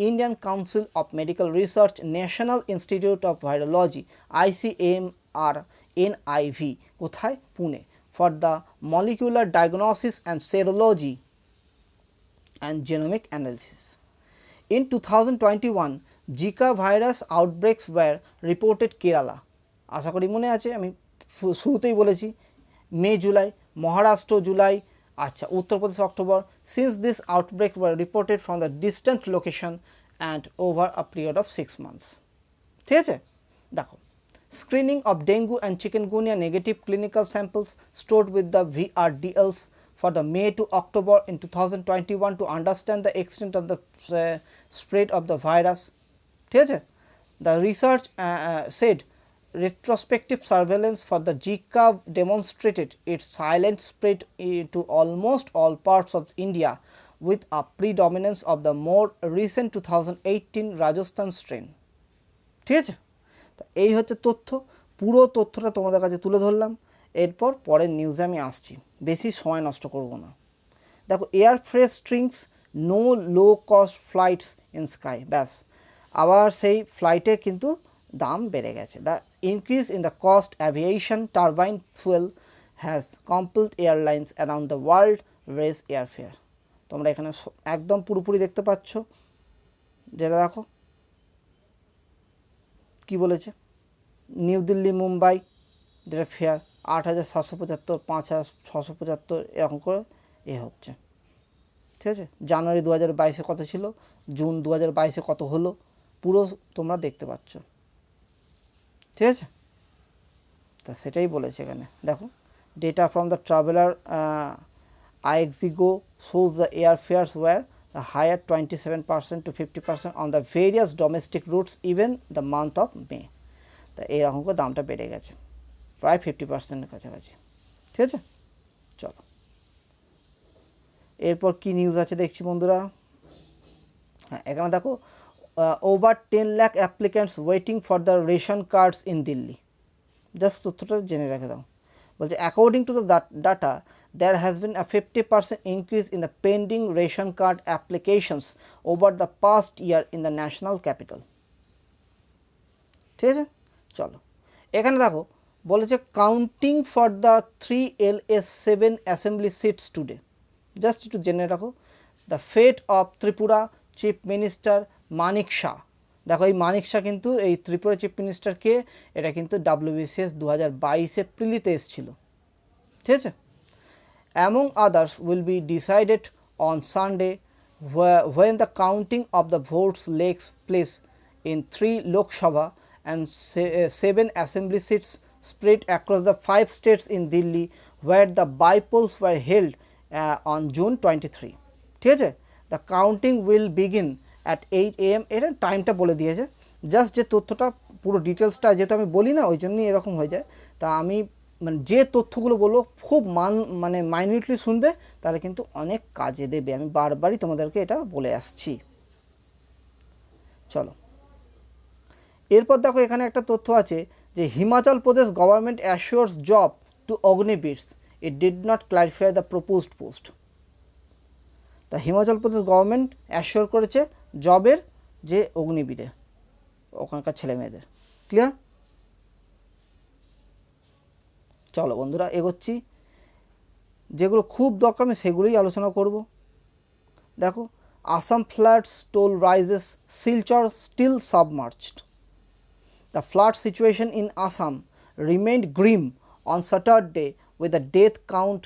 B: Indian council of medical research, national institute of virology ICMR NIV, কোথায়? Pune, for the molecular diagnosis and serology and genomic analysis. In 2021, Zika virus outbreaks were reported Kerala. আশা করি মনে আছে, আমি শুরুতেই বলেছি মে জুলাই, মহারাষ্ট্র জুলাই, আচ্ছা Uttar Pradesh October. Since this outbreak were reported from the distant location and over a period of 6 months. ঠিক আছে? দেখো screening of dengue and chikungunya negative clinical samples stored with the VRDLs for the May to October in 2021 to understand the extent of the spread of the virus. ঠিক আছে। The research said retrospective surveillance for the Zika demonstrated its silent spread to almost all parts of India with a predominance of the more recent 2018 Rajasthan strain. ঠিক আছে, তো এই হচ্ছে তথ্য, পুরো তথ্যটা তোমাদের কাছে তুলে ধরলাম। এরপর পরের নিউজে আমি আসছি, বেশি সময় নষ্ট করব না। দেখো, air freight strings, no low cost flights in sky, ব্যাস আবার সেই ফ্লাইটে কিন্তু দাম বেড়ে গেছে। The increase in the cost aviation turbine fuel has compelled airlines around the world raise airfare. তোমরা এখানে একদম পুরোপুরি দেখতে পাচ্ছ, যেটা দেখো কি বলেছে, নিউ দিল্লি মুম্বাই যেটা ফেয়ার 8,775, 5,675 এরকম করে হচ্ছে। ঠিক আছে, জানুয়ারি 2022-এ কত ছিল, জুন 2022-এ কত হলো, পুরো তোমরা দেখতে পাচ্ছ। ঠিক আছে, তা সেটাই বলেছে এখানে। দেখো, data from the traveller icds shows the airfares were the higher 27% to 50% on the various domestic routes even the month of May. তা এইরকম করে দামটা বেড়ে গেছে প্রায় 50% কাছাকাছি। ঠিক আছে, চলো এরপর কি নিউজ আছে দেখছি বন্ধুরা। হ্যাঁ, এখানে দেখো, over 10 lakh applicants waiting for the ration cards in Delhi. Just তথ্যটা জেনে রেখে দাও। বলছে, according to the data there has been a 50% increase in the pending ration card applications over the past year in the national capital. ঠিক আছে, চলো এখানে দেখো বলেছে, counting for the 3LS7 assembly seats today. Just একটু জেনে রাখো, the fate of Tripura chief minister Manik Saha. দেখো, এই মানিক শাহ কিন্তু এই ত্রিপুরা চিফ মিনিস্টারকে, এটা কিন্তু WBCS 2022-এ প্রিলিতে এসেছিল। ঠিক আছে, among others will be decided on Sunday when the counting of the votes takes place in 3 Lok Sabha and 7 assembly seats spread across the 5 states in Delhi where the by-polls were held on June 23. ঠিক আছে, the counting will begin at 8 AM, এটা টাইমটা বলে দিয়েছে। Just যে তথ্যটা পুরো ডিটেলসটা যেহেতু আমি বলি না, ওই জন্যই এরকম হয়ে যায়। তা আমি মানে যে তথ্যগুলো বলবো খুব মাইনিউটলি শুনবে, তাহলে কিন্তু অনেক কাজে দেবে। আমি বারবারই তোমাদেরকে এটা বলে আসছি। চলো এরপর দেখো, এখানে একটা তথ্য আছে যে Himachal Pradesh government assures job to Agniveers, it did not clarify the proposed post. তা হিমাচল প্রদেশ গভর্নমেন্ট অ্যাসিওর করেছে জবের যে অগ্নিবীরে ওখানকার ছেলে মেয়েদের। ক্লিয়ার? চলো বন্ধুরা এগোচ্ছি, যেগুলো খুব দরকার আমি সেগুলোই আলোচনা করব। দেখো, Assam floods toll rises, Silchar still submerged. The flood situation in Assam remained grim on Saturday with the death count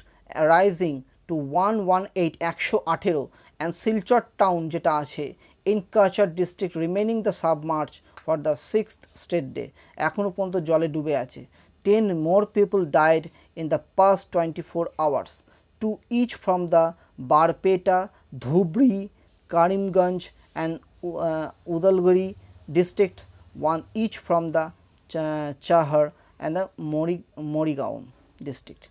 B: rising to 118 and Silchar town যেটা আছে in Cachar district remaining the submerge for the 6th state day, এখনও পর্যন্ত জলে ডুবে আছে। 10 more people died in the past 24 hours, 2 each from the Barpeta, Dhubri, Karimganj and Udalguri districts, 1 each from the Chahar and the Morigaon district.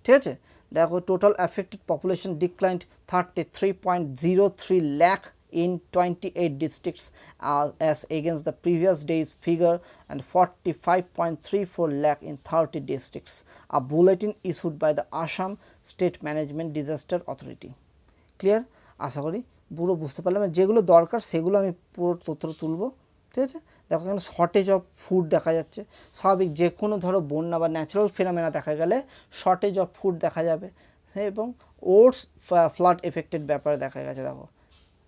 B: ঠিক আছে, দেখো, total affected population declined 33.03 lakh in 28 districts as against the previous day's figure and 45.34 lakh in 30 districts. A bulletin issued by the Assam State Management Disaster Authority. Clear? আশা করি পুরো বুঝতে পারলাম। যেগুলো দরকার সেগুলো আমি পুরো তথ্য তুলব। ঠিক আছে, দেখো এখানে শর্টেজ অফ ফুড দেখা যাচ্ছে। স্বাভাবিক যে কোনো ধরো বন্যা বা ন্যাচারাল ফেনোমেনা দেখা গেলে শর্টেজ অফ ফুড দেখা যাবে, এবং ওটস ফ্লাড এফেক্টেড ব্যাপারে দেখা গেছে। দেখো,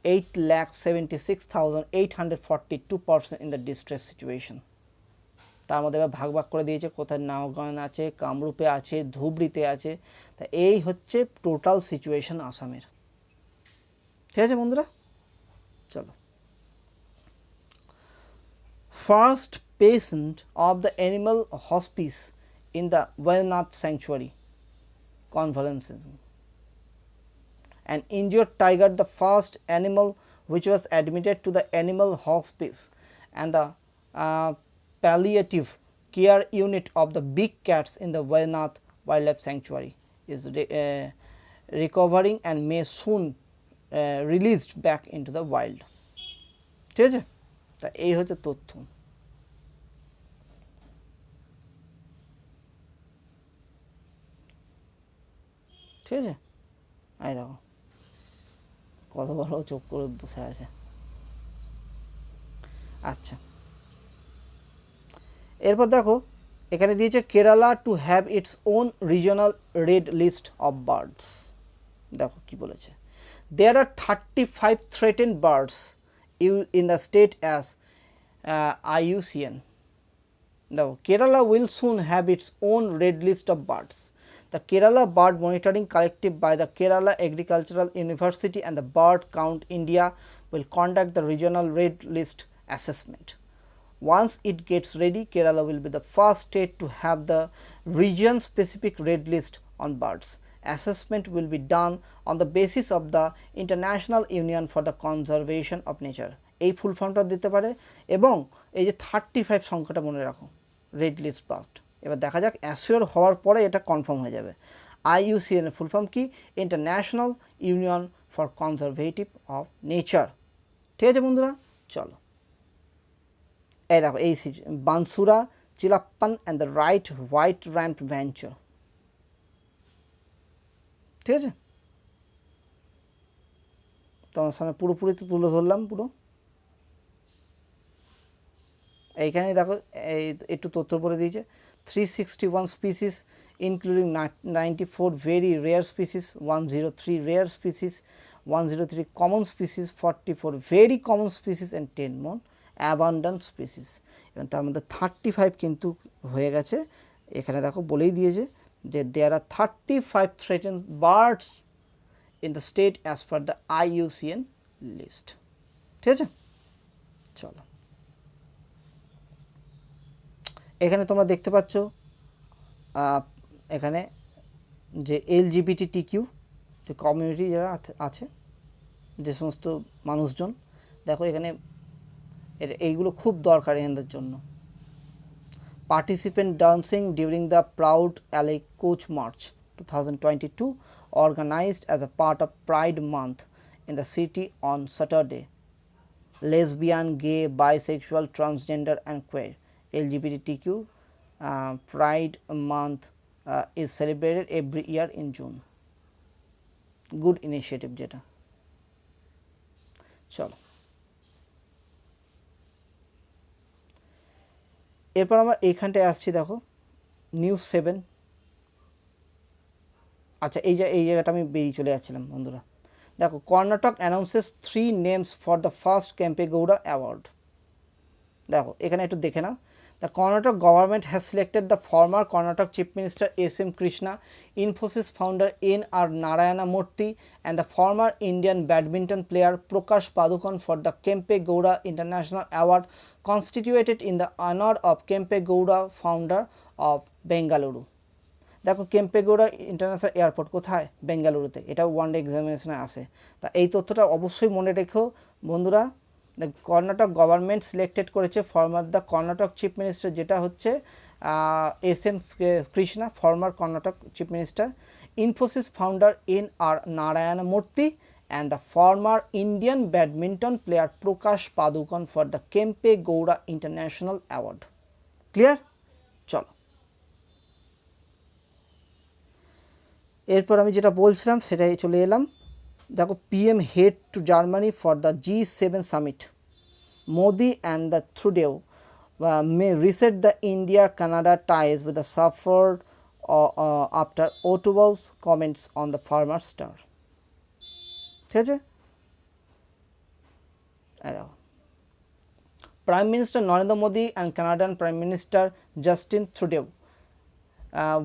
B: 8,76,842 person in the distress situation. তার মধ্যে এবার ভাগ ভাগ করে দিয়েছে, কোথায় নাওগাঁও আছে, কামরূপে আছে, ধুবড়িতে আছে। তা এই হচ্ছে টোটাল সিচুয়েশন আসামের। ঠিক আছে বন্ধুরা, চলো। First patient of the animal hospice in the Wellnath sanctuary convalesces. An injured tiger, the first animal which was admitted to the animal hospice and the palliative care unit of the big cats in the Valnath Wildlife Sanctuary is recovering and may soon released back into the wild. ঠিক আছে, তা এই হচ্ছে তথ্য। ঠিক আছে, এই দেখো কত বড় চোখ করে বসে আছে। আচ্ছা, এরপর দেখো এখানে দিয়েছে Kerala to have its own regional red list of birds. দেখো কি বলেছে, দেয়ার আর 35 threatened birds in the state as IUCN. Now, Kerala will soon have its own red list of birds. The Kerala Bird Monitoring Collective by the Kerala Agricultural University and the Bird Count India will conduct the regional red list assessment. Once it gets ready, Kerala will be the first state to have the region specific red list on birds. Assessment will be done on the basis of the International Union for the Conservation of Nature. এই ফুল ফর্মটা দিতে পারে এবং এই যে 35 সংখ্যাটা মনে রাখো, রেড লিস্ট বার্ড। এবার দেখা যাক অ্যাসিওর হওয়ার পরে এটা কনফার্ম হয়ে যাবে। IUCN এর ফুল ফর্ম কি? International union for conservative of nature. ঠিক আছে বন্ধুরা, চলো এই দেখো এই Banasura Chilappan and the right white ramp venture. ঠিক আছে, তোমার সামনে পুরোপুরি তো তুলে ধরলাম পুরো। এইখানে দেখো এই একটু তথ্য বলে দিয়েছে, 361 species including 94 very rare species, 103 rare species, 103 common species, 44 very common species and 10 more abundant species. এবং তার মধ্যে 35 কিন্তু হয়ে গেছে। এখানে দেখো বলেই দিয়েছে যে দেয়ার আর 35 threatened birds in the state as per the IUCN list. ঠিক আছে, চলো এখানে তোমরা দেখতে পাচ্ছ এখানে যে LGBTQ যে কমিউনিটি যারা আছে, যে সমস্ত মানুষজন, দেখো এখানে এইগুলো খুব দরকার এদের জন্য। Participant dancing during the Proud Alley Coach March 2022 organized as a part of Pride Month in the city on Saturday. Lesbian, gay, bisexual, transgender and queer LGBTQ Pride Month is celebrated every year in June. Good initiative যেটা। চলো এরপর আমরা এইখানটায় আসছি, দেখো news 7। আচ্ছা এই জায়গাটা আমি বেরিয়ে চলে যাচ্ছিলাম বন্ধুরা। দেখো Karnataka announces 3 names for the first Kempegowda award. দেখো এখানে একটু দেখে নাও। The Karnataka government has selected the former Karnataka Chief Minister S.M. Krishna, Infosys founder N.R. Narayana Murthy and the former Indian badminton player Prakash Padukone for the Kempe Gowda International Award constituted in the honor of Kempe Gowda, founder of Bengaluru. দেখো কেম্পে Gowda international airport কোথায়? বেঙ্গালুরুতে। এটা one day এক্সামিনেশনে আসে, তা এই তথ্যটা অবশ্যই মনে রেখো বন্ধুরা। দ্য কর্ণাটক গভর্নমেন্ট সিলেক্টেড করেছে former the Karnataka chief minister, যেটা হচ্ছে S.M. Krishna, former Karnataka chief minister, Infosys founder N.R. Narayana Murthy and the former Indian badminton player Prakash Padukone for the Kempe Gowda international award. Clear? চলো এরপর আমি যেটা বলছিলাম সেটাই চলে এলাম। দেখো PM head to Germany for the G7 summit. Modi and the Trudeau may reset the India-Canada ties with the suffered after Ottawa's comments on the farmer star. ঠিক আছে, Prime Minister Narendra Modi and Canadian Prime Minister Justin Trudeau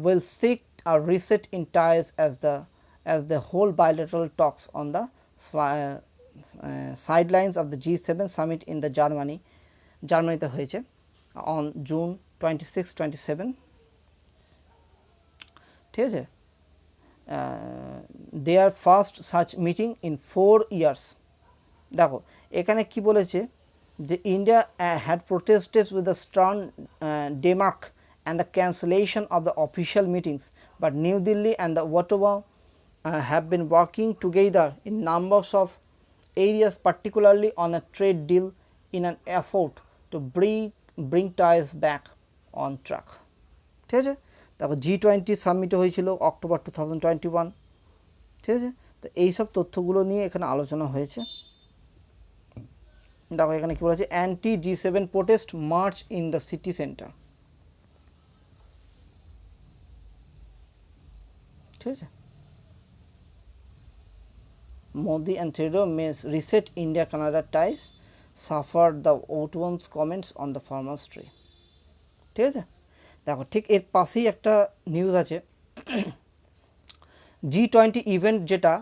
B: will seek a reset in ties as the whole bilateral talks on the sidelines of the G7 summit in the জার্মানিতে হয়েছে on June 26-27। ঠিক আছে, their first such meeting in 4 years। দেখো এখানে কি বলেছে যে India had protested with a stern demark and the cancellation of the official meetings, but New Delhi and the Ottawa have been working together in numbers of areas, particularly on a trade deal in an effort to bring ties back on track. ঠিক আছে, তারপর G20 সামিটও হয়েছিল October 2021, ঠিক আছে। তো এইসব তথ্যগুলো নিয়ে এখানে আলোচনা হয়েছে। দেখো এখানে কি বলেছে, anti G7 protest much in the city centre, ঠিক আছে। Modi and Trudeau may reset India-Canada ties, suffered the Ottowan's comments on the farmer's tree, ঠিক আছে। দেখো ঠিক এর পাশেই একটা নিউজ আছে, G20 ইভেন্ট যেটা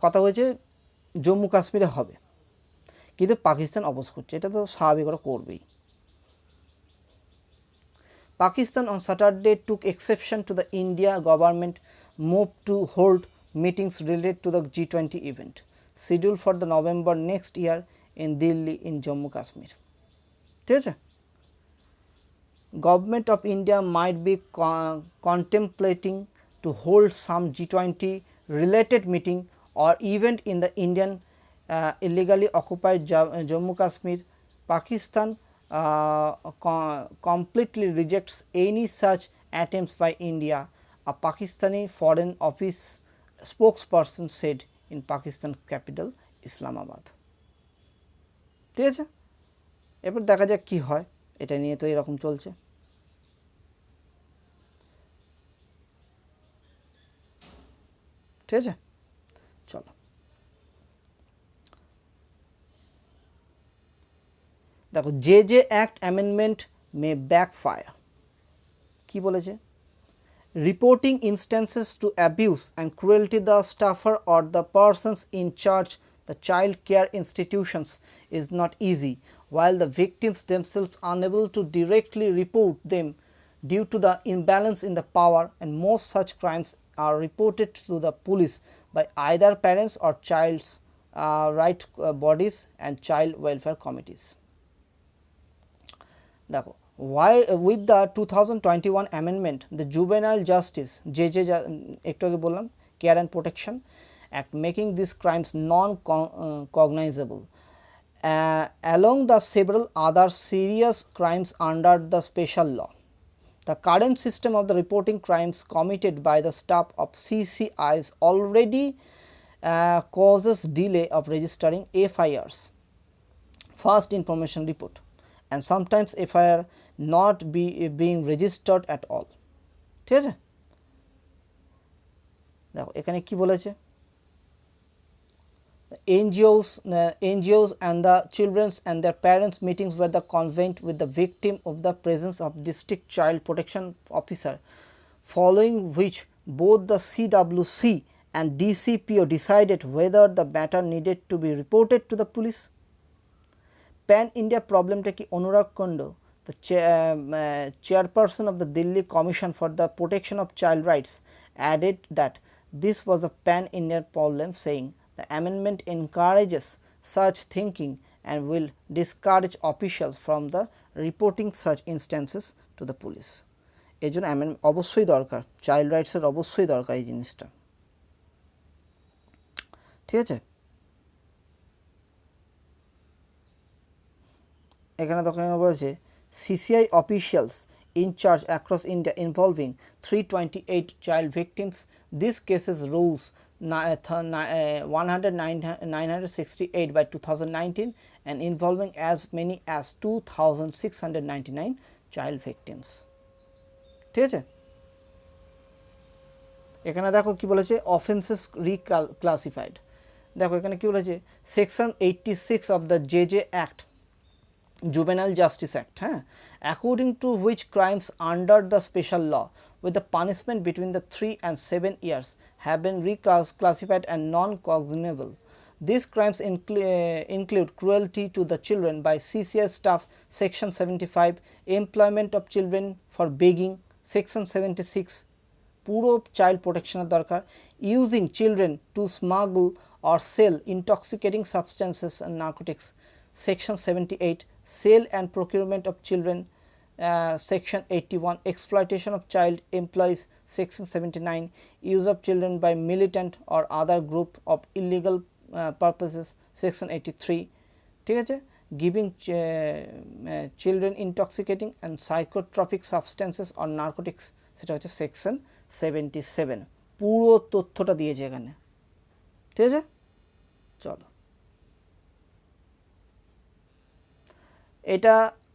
B: কথা হয়েছে জম্মু কাশ্মীরে হবে, কিন্তু পাকিস্তান অপোজ করছে, এটা তো স্বাভাবিক, ওরা করবেই। Pakistan on Saturday took exception to the India government move to hold meetings related to the G20 event scheduled for the November next year in Delhi in Jammu Kashmir, ঠিক আছে। Government of India might be contemplating to hold some G20 related meeting or event in the Indian illegally occupied Jammu Kashmir. Pakistan completely rejects any such attempts by India, a Pakistani Foreign Office spokesperson said in Pakistan's capital Islamabad, ঠিক আছে। এবার দেখা যাক কি হয়, এটা নিয়ে তো এরকম চলছে, ঠিক আছে। চলো দেখো, JJ Act amendment may backfire, কি বলেছে, reporting instances to abuse and cruelty the staffer or the persons in charge the child care institutions is not easy, while the victims themselves unable to directly report them due to the imbalance in the power, and most such crimes are reported to the police by either parents or child's right bodies and child welfare committees. দেখো, why with the 2021 amendment the Juvenile Justice JJ একটু আগে বললাম Care and Protection Act making these crimes non-cognizable along the several other serious crimes under the special law. The current system of the reporting crimes committed by the staff of CCIs already causes delay of registering FIRs, first information report, and sometimes FIR not being registered at all, ঠিক আছে। দেখো এখানে কি বলেছে, NGOs and the children's and their parents meetings were the convened with the victim of the presence of district child protection officer, following which both the CWC and DCPO decided whether the matter needed to be reported to the police. Pan India problemটা কি, অনুরাগ Kundu, the chairperson of the Delhi Commission for the Protection of Child Rights, added that this was a pan Indian problem, saying the amendment encourages such thinking and will discourage officials from the reporting such instances to the police. এই জন্য অবশ্যই দরকার, child রাইটসের অবশ্যই দরকার এই জিনিসটা, ঠিক আছে। এখানে তখন বলেছে CCI officials in charge across India involving 328 child victims. These cases rose 968 by 2019 and involving as many as 2,699 child victims, ঠিক আছে। এখানে দেখো কি বলেছে, অফেন্সেস রিক্লাসিফাইড, দেখো এখানে কি বলেছে, section 86 of the JJ Act Juvenile Justice Act, according to which crimes under the special law with the punishment between the 3 and 7 years have been reclassified and non-cognizable. These crimes include cruelty to the children by CCI staff, section 75, employment of children for begging, section 76, পুরো child প্রোটেকশনের দরকার, using children to smuggle or sell intoxicating substances and narcotics, Section 78 Sale and Procurement of Children, Section 81 Exploitation of Child Employees, Section 79 Use of Children by Militant or other group of illegal purposes, Section 83 ঠিক আছে, Giving children intoxicating and psychotropic substances or narcotics সেটা হচ্ছে Section 77 পুরো তথ্যটা দিয়েছে এখানে ঠিক আছে। চলো এটা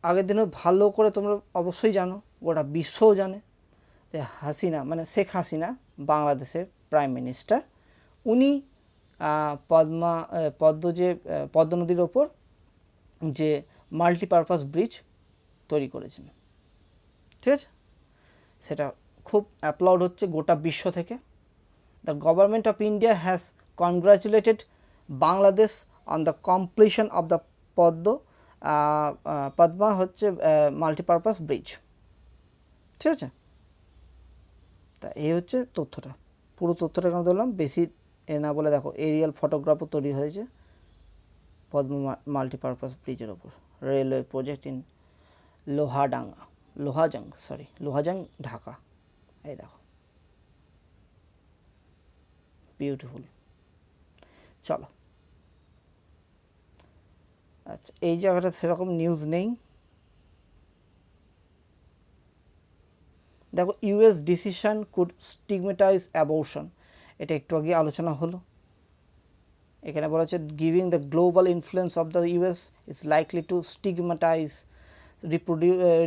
B: আগের দিনও ভালো করে তোমরা অবশ্যই জানো, গোটা বিশ্বও জানে যে হাসিনা মানে শেখ হাসিনা বাংলাদেশের প্রাইম মিনিস্টার, উনি পদ্মা নদীর ওপর যে মাল্টিপারপাস ব্রিজ তৈরি করেছেন ঠিক আছে, সেটা খুব অ্যাপ্লাউড হচ্ছে গোটা বিশ্ব থেকে। The government of India has কনগ্রাচুলেটেড Bangladesh on the completion of the Padma হচ্ছে মাল্টিপারপাস ব্রিজ ঠিক আছে। তা এই হচ্ছে তথ্যটা, পুরো তথ্যটা কেন ধরলাম বেশি না বলে দেখো এরিয়াল ফটোগ্রাফও তৈরি হয়েছে পদ্মা মাল্টিপারপাস ব্রিজের ওপর, রেলওয়ে প্রজেক্ট ইন লোহাজাং ঢাকা, এই দেখো বিউটিফুল। চলো আচ্ছা এই জায়গাটা সেরকম নিউজ নেই। দেখো US decision could stigmatise abortion, এটা একটু আগে আলোচনা হলো। এখানে বলা হচ্ছে giving the global influence of the US is likely to stigmatise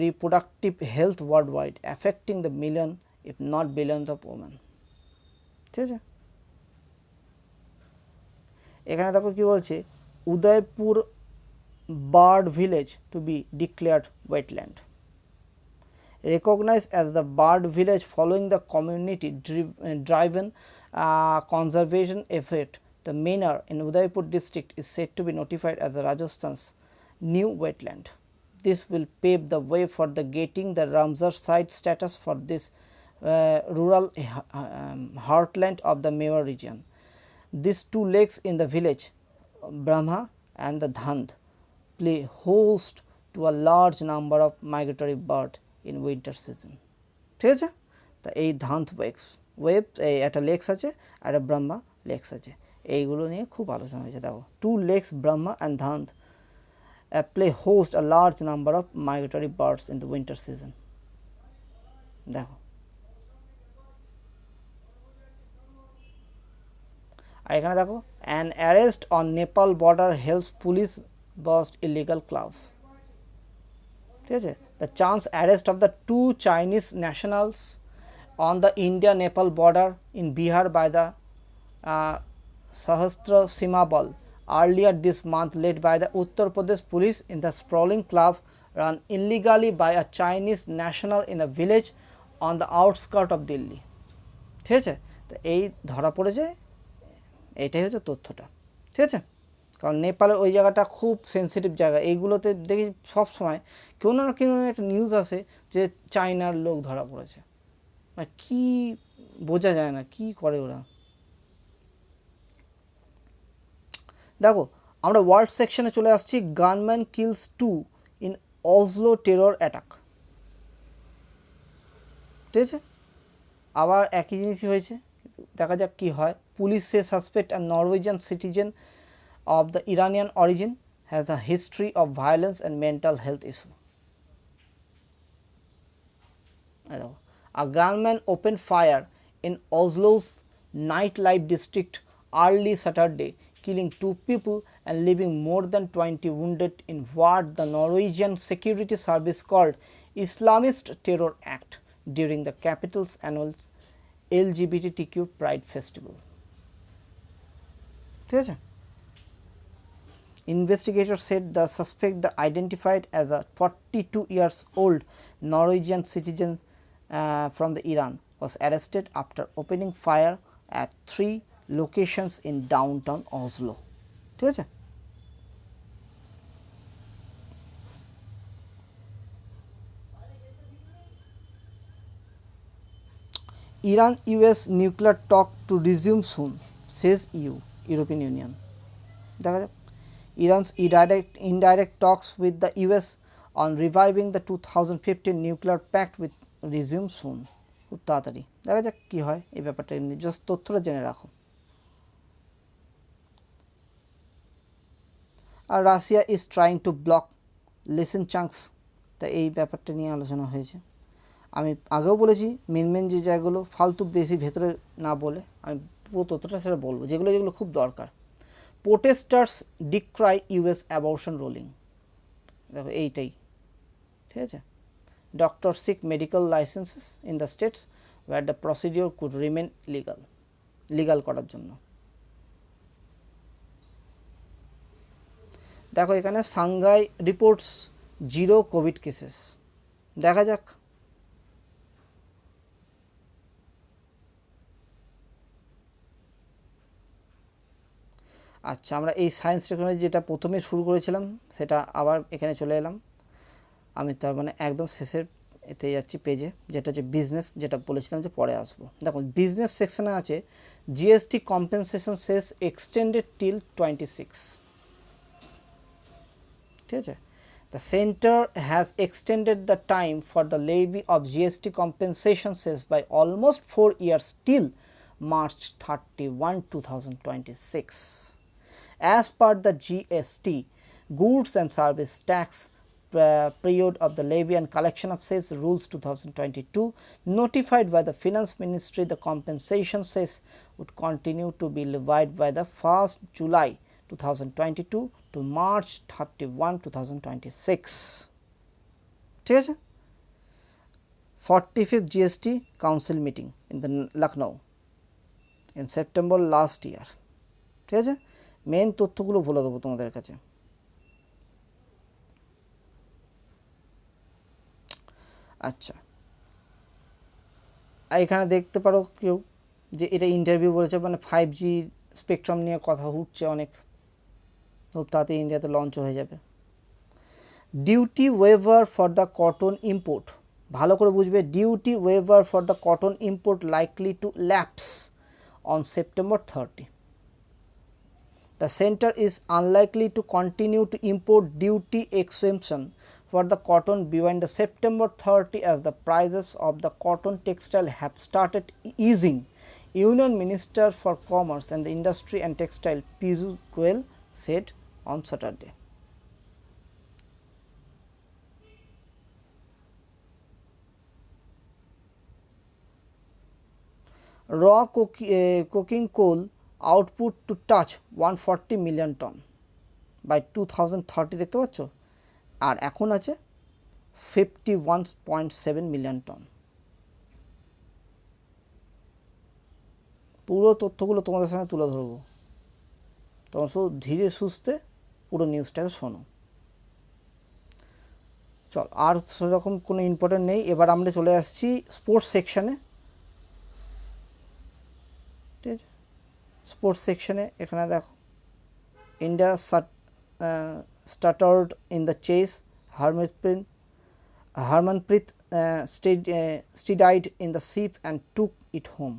B: reproductive health worldwide, affecting the million if not billions of women ঠিক আছে। এখানে দেখো কি বলছে, Udaipur bird village to be declared wetland, recognized as the bird village following the community driven conservation effort. The manor in Udaipur district is said to be notified as the Rajasthan's new wetland. This will pave the way for the getting the Ramsar site status for this rural heartland of the Mewar region. These two lakes in the village, Brahma and the Dhand, play host to a large number of migratory birds in winter season ঠিক আছে। তা এই ধান্ত web একটা lakes আছে আর একটা Brahma lakes আছে, এইগুলো নিয়ে খুব আলোচনা হয়েছে। দেখো টু লেকস ব্রহ্মা অ্যান্ড ধান্ত play host a large number of migratory birds in the winter season। দেখো আর এখানে দেখো an arrest on Nepal border helps police bust illegal clubs ঠিক আছে। The chance arrest of the two Chinese nationals on the India-Nepal border in Bihar by the Sahastra Sima Bal earlier this month led by the Uttar Pradesh police in the sprawling club run illegally by a Chinese national in a village on the outskirts of Delhi ঠিক আছে। তো এই ধরা পড়েছে, এইটাই হচ্ছে তথ্যটা ঠিক আছে। কারণ নেপালের ওই জায়গাটা খুব সেন্সিটিভ জায়গা, এইগুলোতে দেখি সব সময় কেউ না কেউ একটা নিউজ আসে যে চায়নার লোক ধরা পড়েছে, মানে কী বোঝা যায় না কি করে ওরা। দেখো আমরা ওয়ার্ল্ড সেকশনে চলে আসছি, gunman kills 2 in Oslo terror attack ঠিক আছে। আবার একই জিনিসই হয়েছে, দেখা যাক কি হয়। Police say suspect and Norwegian citizen of the Iranian origin has a history of violence and mental health issue. A gunman opened fire in Oslo's nightlife district early Saturday, killing 2 people and leaving more than 20 wounded in what the Norwegian security service called Islamist terror act during the capital's annual LGBTQ Pride Festival. ঠিক আছে। Investigators said the suspect, identified as a 42 years old Norwegian citizen from the Iran, was arrested after opening fire at 3 locations in downtown Oslo ঠিক আছে। Iran US nuclear talk to resume soon, says European Union। দেখা যাক Iran's indirect talks with the US on reviving the 2015 nuclear pact will resume soon. খুব তাড়াতাড়ি দেখা যাক কী হয় এই ব্যাপারটা, জাস্ট তথ্যটা জেনে রাখো। আর Russia is trying to block Lysychansk, তা এই ব্যাপারটা নিয়ে আলোচনা হয়েছে। আমি আগেও বলেছি মেন যে জায়গাগুলো ফালতু বেশি ভেতরে না বলে আমি পুরো তথ্যটা সেটা বলবো, যেগুলো খুব দরকার। Protesters decry US abortion ruling, দেখো এইটাই ঠিক আছে। Doctor seek medical licenses in the states where the procedure could remain legal করার জন্য। দেখো এখানে সাংঘাই রিপোর্টস 0 কোভিড কেসেস, দেখা যাক। আচ্ছা, আমরা এই সায়েন্স টেকনোলজি যেটা প্রথমে শুরু করেছিলাম সেটা আবার এখানে চলে এলাম। আমি তার মানে একদম শেষের এতে যাচ্ছি পেজে, যেটা হচ্ছে বিজনেস, যেটা বলেছিলাম যে পরে আসবো। দেখো বিজনেস সেকশনে আছে জিএসটি কম্পেনসেশন সেস এক্সটেন্ডেড টিল 26, ঠিক আছে। The center has extended the time for the levy of GST compensation cess by almost 4 years till March 31, 2026. As per the GST, Goods and Service Tax period of the levy and collection of cess rules 2022, notified by the Finance Ministry, the compensation cess would continue to be levied by the 1st July 2022 to March 31, 2026, ঠিক আছে। 45th GST Council meeting in the Lucknow in September last year, ঠিক আছে। Main তথ্যগুলো বলে দেবো তোমাদের কাছে। আচ্ছা, এখানে দেখতে পারো কেউ যে এটা ইন্টারভিউ বলেছে, মানে 5G স্পেকট্রাম নিয়ে কথা উঠছে অনেক, খুব তাড়াতাড়ি ইন্ডিয়াতে লঞ্চ হয়ে যাবে। Duty waiver for the cotton import, ভালো করে বুঝবে, duty waiver for the cotton import likely to lapse on September 30. The center is unlikely to continue to import duty exemption for the cotton beyond the September 30 as the prices of the cotton textile have started easing, Union Minister for Commerce and the Industry and Textile Piyush Goyal said on Saturday. Raw coking coal output to touch 140 million ton by 2030, দেখতে পাচ্ছ, আর এখন আছে 51.7 million ton. পুরো তথ্যগুলো তোমাদের সামনে তুলে ধরবো, তোমরা শুধু ধীরে সুস্থে পুরো নিউজটাকে শোনো। চল, আর সেরকম কোনো ইম্পর্টেন্ট নেই। এবার আমরা চলে আসছি স্পোর্টস সেকশানে, ঠিক আছে। স্পোর্টস সেকশনে এখানে দেখো, India stuttered in the chase, Harmanpreet steadied in the ship and took it home,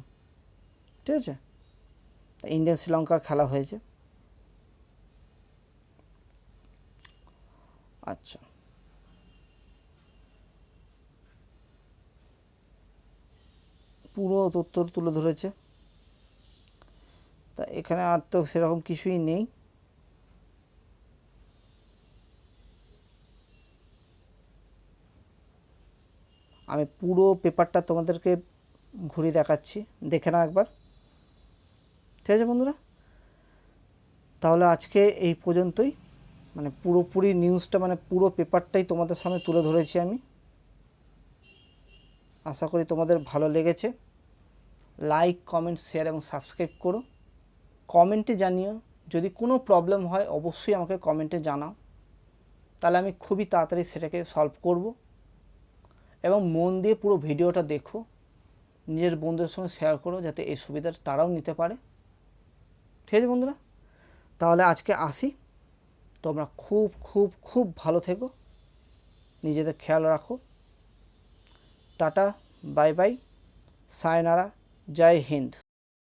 B: ঠিক আছে। ইন্ডিয়া শ্রীলঙ্কার খেলা হয়েছে। আচ্ছা, পুরো তথ্য তুলে ধরেছে, তা এখানে আর তো সেরকম কিছুই নেই। আমি পুরো পেপারটা তোমাদেরকে ঘুরিয়ে দেখাচ্ছি, দেখে নাও একবার, ঠিক আছে বন্ধুরা। তাহলে আজকে এই পর্যন্তই, মানে পুরোপুরি নিউজটা, মানে পুরো পেপারটাই তোমাদের সামনে তুলে ধরেছি আমি। আশা করি তোমাদের ভালো লেগেছে। লাইক, কমেন্ট, শেয়ার এবং সাবস্ক্রাইব করো। কমেন্টে জানিও যদি কোনো প্রবলেম হয়, অবশ্যই আমাকে কমেন্টে জানাও, তাহলে আমি খুবই তাড়াতাড়ি সেটাকে সলভ করব। এবং মন দিয়ে পুরো ভিডিওটা দেখো, নিজের বন্ধুদের সঙ্গে শেয়ার করো, যাতে এই সুবিধাটা তারাও নিতে পারে, ঠিক আছে বন্ধুরা। তাহলে আজকে আসি, তোমরা খুব খুব খুব ভালো থেকো, নিজেদের খেয়াল রাখো। টাটা, বাই বাই, সায়নারা, জয় হিন্দ।